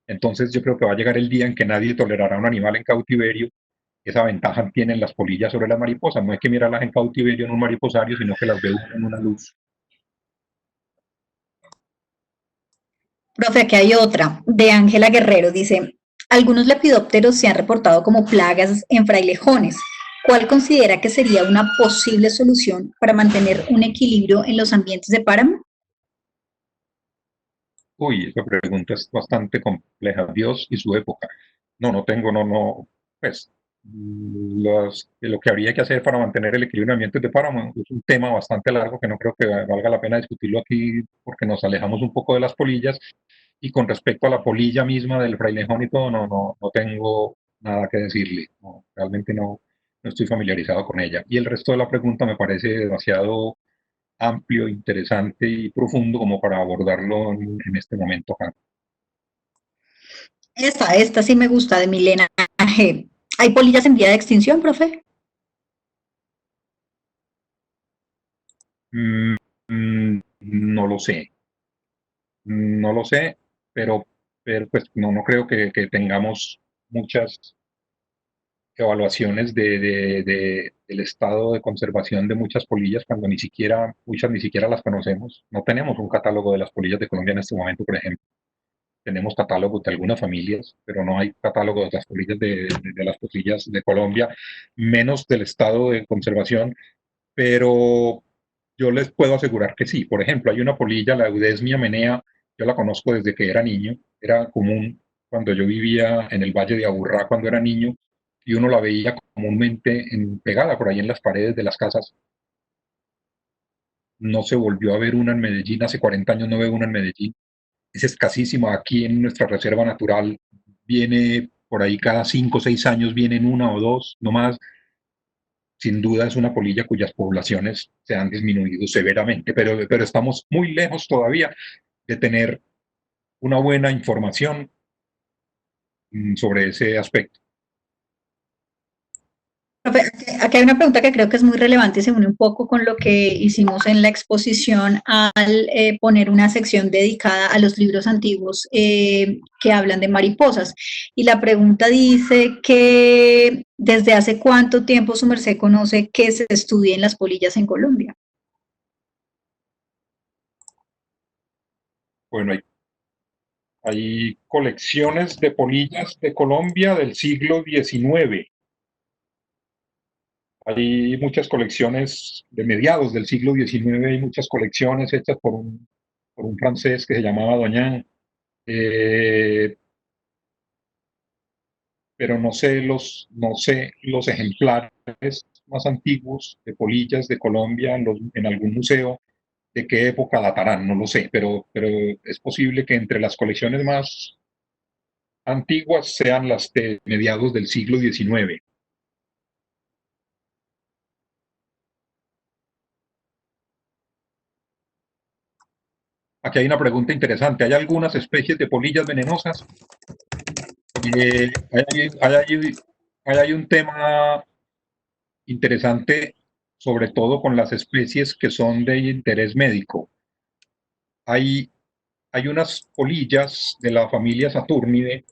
Entonces yo creo que va a llegar el día en que nadie tolerará a un animal en cautiverio. Esa ventaja tienen las polillas sobre las mariposas. No hay que mirarlas en cautiverio en un mariposario, sino que las ve uno en una luz. Profe, aquí hay otra, de Ángela Guerrero. Dice, algunos lepidópteros se han reportado como plagas en frailejones. ¿Cuál considera que sería una posible solución para mantener un equilibrio en los ambientes de páramo? Uy, esa pregunta es bastante compleja. Dios y su época. No tengo, pues, lo que habría que hacer para mantener el equilibrio en ambientes de páramo es un tema bastante largo que no creo que valga la pena discutirlo aquí porque nos alejamos un poco de las polillas. Y con respecto a la polilla misma del frailejón y todo, no tengo nada que decirle. No, realmente no estoy familiarizado con ella. Y el resto de la pregunta me parece demasiado amplio, interesante y profundo como para abordarlo en este momento acá. Esta sí me gusta, de Milena G. ¿Hay polillas en vía de extinción, profe? Mm, no lo sé, no lo sé, pero pues no creo que tengamos muchas evaluaciones del estado de conservación de muchas polillas cuando muchas ni siquiera las conocemos. No tenemos un catálogo de las polillas de Colombia en este momento, por ejemplo. Tenemos catálogos de algunas familias, pero no hay catálogo de las polillas de las polillas de Colombia, menos del estado de conservación, pero yo les puedo asegurar que sí. Por ejemplo, hay una polilla, la Eudesmia menea, yo la conozco desde que era niño, era común cuando yo vivía en el Valle de Aburrá cuando era niño, y uno la veía comúnmente pegada por ahí en las paredes de las casas. No se volvió a ver una en Medellín, hace 40 años no veo una en Medellín. Es escasísima. Aquí en nuestra reserva natural viene por ahí cada 5 o 6 años vienen una o dos, no más. Sin duda es una polilla cuyas poblaciones se han disminuido severamente, pero estamos muy lejos todavía de tener una buena información sobre ese aspecto. Profe, aquí hay una pregunta que creo que es muy relevante y se une un poco con lo que hicimos en la exposición al poner una sección dedicada a los libros antiguos que hablan de mariposas. Y la pregunta dice que ¿desde hace cuánto tiempo su merced conoce que se estudien las polillas en Colombia? Bueno, hay colecciones de polillas de Colombia del siglo XIX. Hay muchas colecciones de mediados del siglo XIX, hay muchas colecciones hechas por un francés que se llamaba Doñan, pero no sé los ejemplares más antiguos de polillas de Colombia en algún museo, de qué época datarán, no lo sé, pero es posible que entre las colecciones más antiguas sean las de mediados del siglo XIX. Aquí hay una pregunta interesante. ¿Hay algunas especies de polillas venenosas? Hay un tema interesante, sobre todo con las especies que son de interés médico. Hay, hay unas polillas de la familia Saturnidae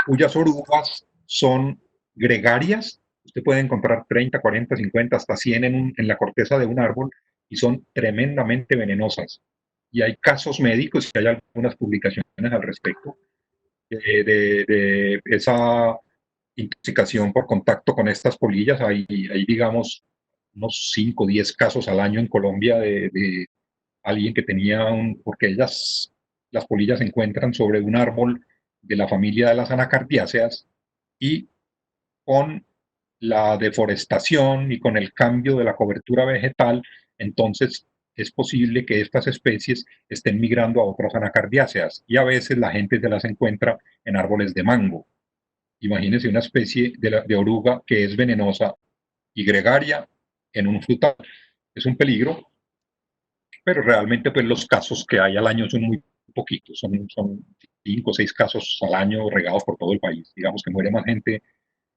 cuyas orugas son gregarias. Usted puede encontrar 30, 40, 50, hasta 100 en la corteza de un árbol y son tremendamente venenosas. Y hay casos médicos y hay algunas publicaciones al respecto de esa intoxicación por contacto con estas polillas. Hay digamos, unos 5 o 10 casos al año en Colombia de alguien que tenía porque las polillas se encuentran sobre un árbol de la familia de las anacardiáceas y con la deforestación y con el cambio de la cobertura vegetal, entonces es posible que estas especies estén migrando a otras anacardiáceas y a veces la gente se las encuentra en árboles de mango. Imagínense una especie de oruga que es venenosa y gregaria en un frutal. Es un peligro, pero realmente pues los casos que hay al año son muy poquitos, son 5 o 6 casos al año regados por todo el país. Digamos que muere más gente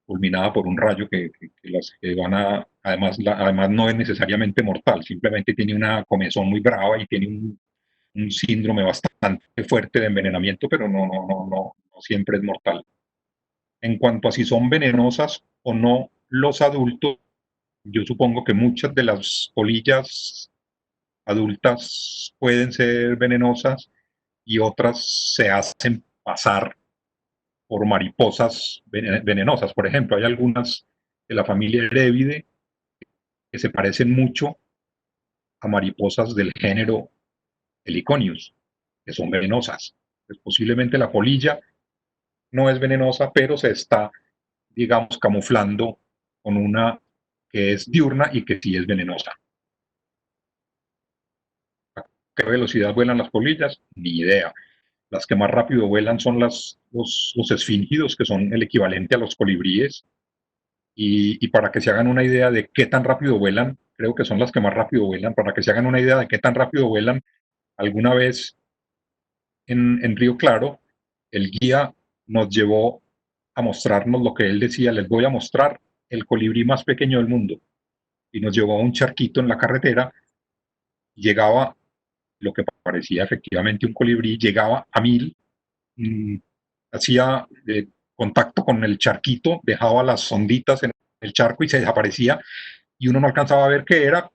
fulminada por un rayo que las que van a, además no es necesariamente mortal, simplemente tiene una comezón muy brava y tiene un síndrome bastante fuerte de envenenamiento, pero no siempre es mortal. En cuanto a si son venenosas o no los adultos, yo supongo que muchas de las polillas adultas pueden ser venenosas y otras se hacen pasar por mariposas venenosas. Por ejemplo, hay algunas de la familia Erevide que se parecen mucho a mariposas del género Heliconius, que son venenosas. Pues posiblemente la polilla no es venenosa, pero se está, digamos, camuflando con una que es diurna y que sí es venenosa. ¿A qué velocidad vuelan las polillas? Ni idea. Las que más rápido vuelan son los esfíngidos, que son el equivalente a los colibríes. Y para que se hagan una idea de qué tan rápido vuelan, creo que son las que más rápido vuelan, para que se hagan una idea de qué tan rápido vuelan, alguna vez en Río Claro, el guía nos llevó a mostrarnos lo que él decía: les voy a mostrar el colibrí más pequeño del mundo. Y nos llevó a un charquito en la carretera, llegaba lo que parecía efectivamente un colibrí, llegaba a 1000, hacía contacto con el charquito, dejaba las onditas en el charco y se desaparecía, y uno no alcanzaba a ver qué era,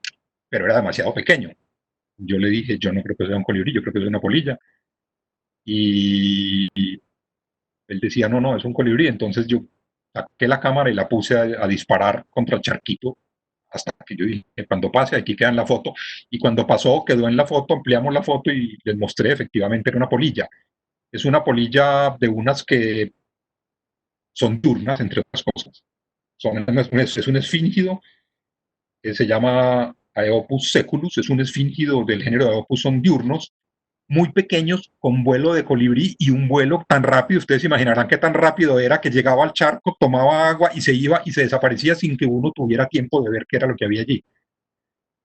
pero era demasiado pequeño. Yo le dije, yo no creo que sea un colibrí, yo creo que es una polilla. Y él decía, no, es un colibrí. Entonces yo saqué la cámara y la puse a disparar contra el charquito hasta que yo dije, cuando pase, aquí queda en la foto. Y cuando pasó, quedó en la foto, ampliamos la foto y les mostré, efectivamente era una polilla. Es una polilla de unas que son diurnas, entre otras cosas. Es un esfíngido, se llama Aeopus seculus, es un esfíngido del género Aeopus, son diurnos, muy pequeños, con vuelo de colibrí y un vuelo tan rápido, ustedes imaginarán qué tan rápido era, que llegaba al charco, tomaba agua y se iba y se desaparecía sin que uno tuviera tiempo de ver qué era lo que había allí.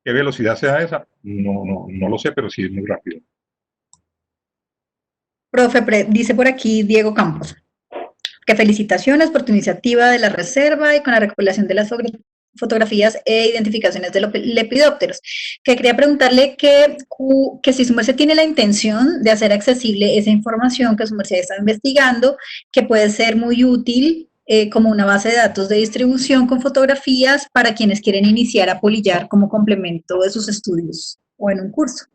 ¿Qué velocidad sea esa? No lo sé, pero sí es muy rápido. Profe, dice por aquí Diego Campos, que felicitaciones por tu iniciativa de la reserva y con la recopilación de las fotografías e identificaciones de los lepidópteros. Que quería preguntarle que si su merced tiene la intención de hacer accesible esa información que su merced está investigando, que puede ser muy útil como una base de datos de distribución con fotografías para quienes quieren iniciar a polillar como complemento de sus estudios o en un curso.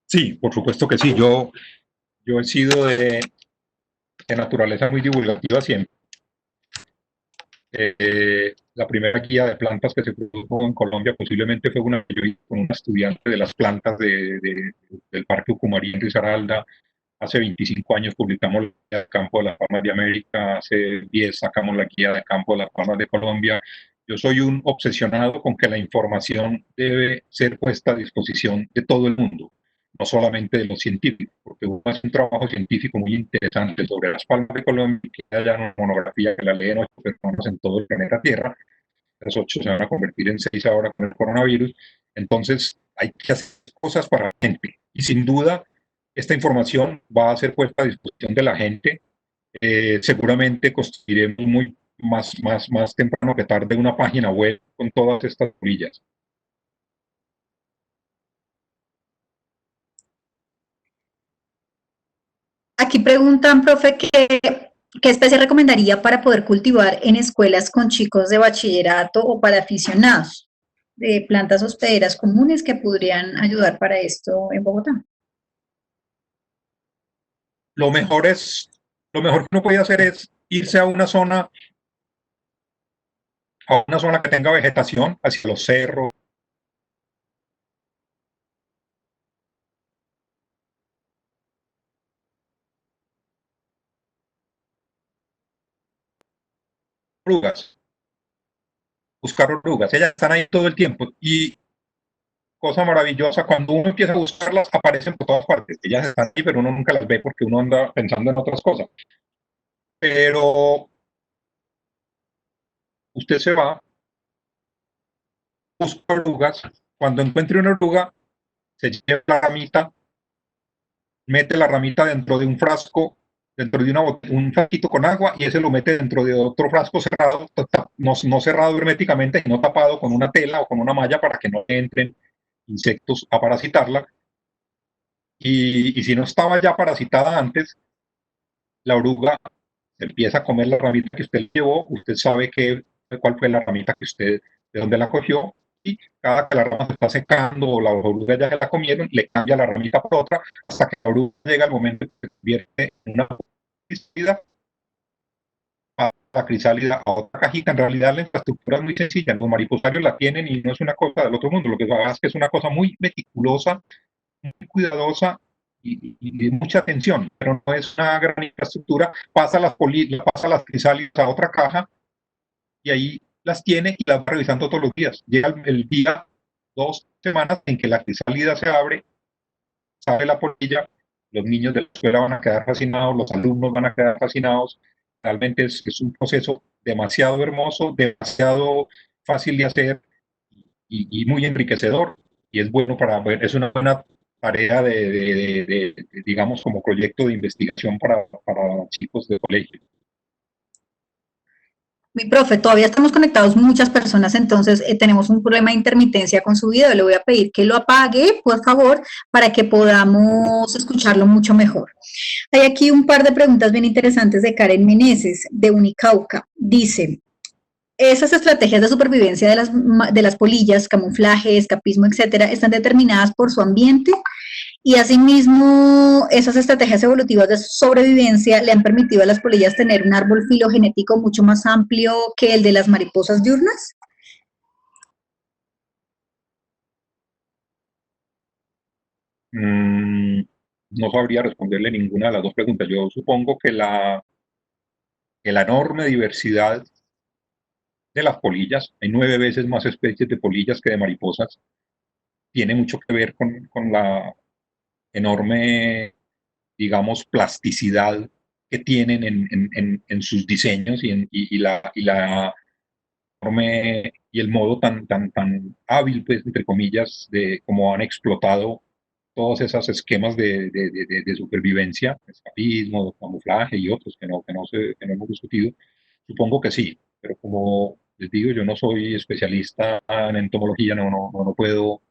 Sí, por supuesto que sí. Yo he sido de naturaleza muy divulgativa siempre. La primera guía de plantas que se produjo en Colombia posiblemente fue una que yo hice con una estudiante de las plantas del Parque Ucumarí en Risaralda. Hace 25 años publicamos la guía de campo de las palmas de América, hace 10 sacamos la guía de campo de las palmas de Colombia. Yo soy un obsesionado con que la información debe ser puesta a disposición de todo el mundo, no solamente de los científicos, porque uno hace un trabajo científico muy interesante sobre las palmas de Colombia, que haya una monografía que la leen 8 personas en todo el planeta Tierra, las 8 se van a convertir en 6 ahora con el coronavirus, entonces hay que hacer cosas para la gente, y sin duda esta información va a ser puesta a disposición de la gente. Seguramente construiremos más temprano que tarde una página web con todas estas orillas. Aquí preguntan, profe, ¿qué especie recomendaría para poder cultivar en escuelas con chicos de bachillerato o para aficionados de plantas hospederas comunes que podrían ayudar para esto en Bogotá? Lo mejor es, lo mejor que uno puede hacer es irse a una zona que tenga vegetación, hacia los cerros, orugas, buscar orugas. Ellas están ahí todo el tiempo y cosa maravillosa, cuando uno empieza a buscarlas, aparecen por todas partes. Ellas están ahí, pero uno nunca las ve porque uno anda pensando en otras cosas. Pero usted se va, busca orugas, cuando encuentre una oruga, se lleva la ramita, mete la ramita dentro de un frasco, dentro de un frasquito con agua, y ese lo mete dentro de otro frasco cerrado, no cerrado herméticamente, sino tapado con una tela o con una malla para que no entren insectos a parasitarla. Y si no estaba ya parasitada antes, la oruga empieza a comer la ramita que usted llevó, usted sabe cuál fue la ramita que usted, de dónde la cogió, y cada que la rama se está secando o la oruga ya se la comieron, le cambia la ramita por otra, hasta que la oruga llega al momento que se convierte en una crisálida, a la crisálida a otra cajita. En realidad la infraestructura es muy sencilla, los mariposarios la tienen y no es una cosa del otro mundo, lo que pasa es que es una cosa muy meticulosa, muy cuidadosa y mucha atención, pero no es una gran infraestructura. Pasa las crisálidas a otra caja y ahí las tiene y las va revisando todos los días. Llega el día, 2 semanas en que la crisálida se abre, sale la polilla, los niños de la escuela van a quedar fascinados, los alumnos van a quedar fascinados. Realmente es un proceso demasiado hermoso, demasiado fácil de hacer y muy enriquecedor. Y es bueno para ver, es una buena tarea digamos, como proyecto de investigación para chicos de colegio. Mi profe, todavía estamos conectados muchas personas, entonces tenemos un problema de intermitencia con su video. Le voy a pedir que lo apague, por favor, para que podamos escucharlo mucho mejor. Hay aquí un par de preguntas bien interesantes de Karen Meneses, de Unicauca. Dice, esas estrategias de supervivencia de las polillas, camuflaje, escapismo, etcétera, están determinadas por su ambiente y asimismo esas estrategias evolutivas de sobrevivencia le han permitido a las polillas tener un árbol filogenético mucho más amplio que el de las mariposas diurnas. No sabría responderle ninguna de las dos preguntas. Yo supongo que que la enorme diversidad de las polillas, hay 9 veces más especies de polillas que de mariposas, tiene mucho que ver con la enorme, digamos, plasticidad que tienen en sus diseños y el modo tan hábil, pues, entre comillas, de cómo han explotado todos esos esquemas de supervivencia, escapismo, camuflaje y otros que no hemos discutido. Supongo que sí, pero como les digo, yo no soy especialista en entomología, no puedo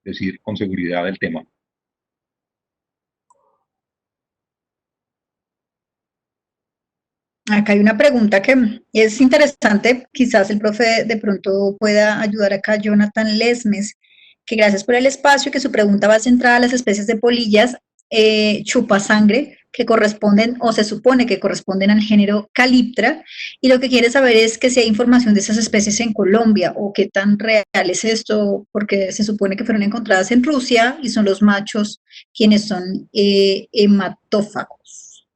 decir con seguridad el tema. Acá hay una pregunta que es interesante, quizás el profe de pronto pueda ayudar acá, Jonathan Lesmes, que gracias por el espacio, que su pregunta va centrada a las especies de polillas chupasangre que corresponden o se supone que corresponden al género Calyptra, y lo que quiere saber es que si hay información de esas especies en Colombia o qué tan real es esto, porque se supone que fueron encontradas en Rusia y son los machos quienes son hematófagos.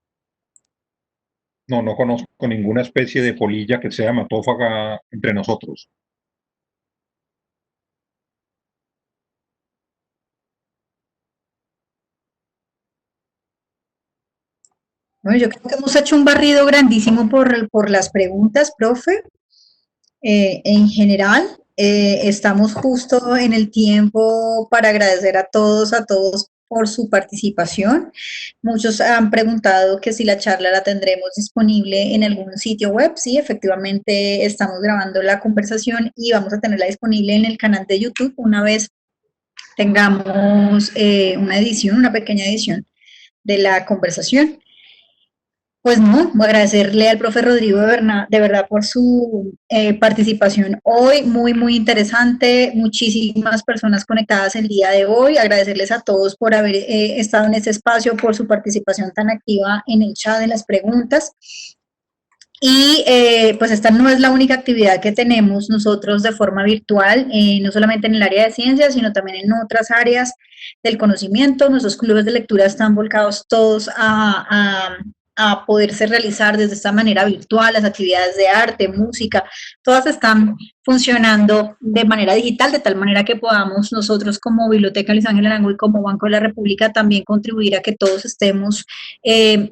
No conozco ninguna especie de polilla que sea hematófaga entre nosotros. Bueno, yo creo que hemos hecho un barrido grandísimo por las preguntas, profe. En general, estamos justo en el tiempo para agradecer a todos por su participación. Muchos han preguntado que si la charla la tendremos disponible en algún sitio web. Sí, efectivamente estamos grabando la conversación y vamos a tenerla disponible en el canal de YouTube una vez tengamos una edición, una pequeña edición de la conversación. Pues no, voy a agradecerle al profe Rodrigo de verdad por su participación hoy, muy, muy interesante, muchísimas personas conectadas el día de hoy, agradecerles a todos por haber estado en este espacio, por su participación tan activa en el chat de las preguntas. Y pues esta no es la única actividad que tenemos nosotros de forma virtual, no solamente en el área de ciencias, sino también en otras áreas del conocimiento. Nuestros clubes de lectura están volcados todos a poderse realizar desde esta manera virtual, las actividades de arte, música, todas están funcionando de manera digital, de tal manera que podamos nosotros como Biblioteca Luis Ángel Arango y como Banco de la República también contribuir a que todos estemos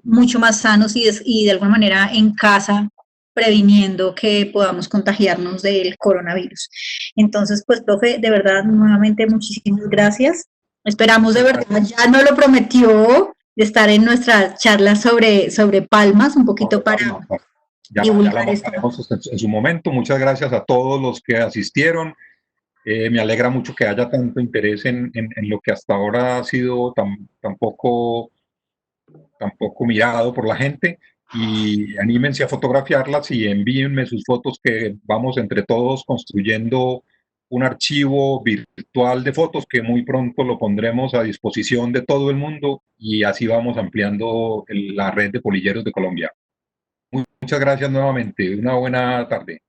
mucho más sanos y de alguna manera en casa, previniendo que podamos contagiarnos del coronavirus. Entonces, pues, profe, de verdad, nuevamente muchísimas gracias. Esperamos de verdad, ya no lo prometió, de estar en nuestra charla sobre palmas, un poquito para ya la mandaremos en su momento. Muchas gracias a todos los que asistieron. Me alegra mucho que haya tanto interés en lo que hasta ahora ha sido tan poco mirado por la gente, y anímense a fotografiarlas y envíenme sus fotos, que vamos entre todos construyendo un archivo virtual de fotos que muy pronto lo pondremos a disposición de todo el mundo, y así vamos ampliando la red de polilleros de Colombia. Muchas gracias nuevamente. Una buena tarde.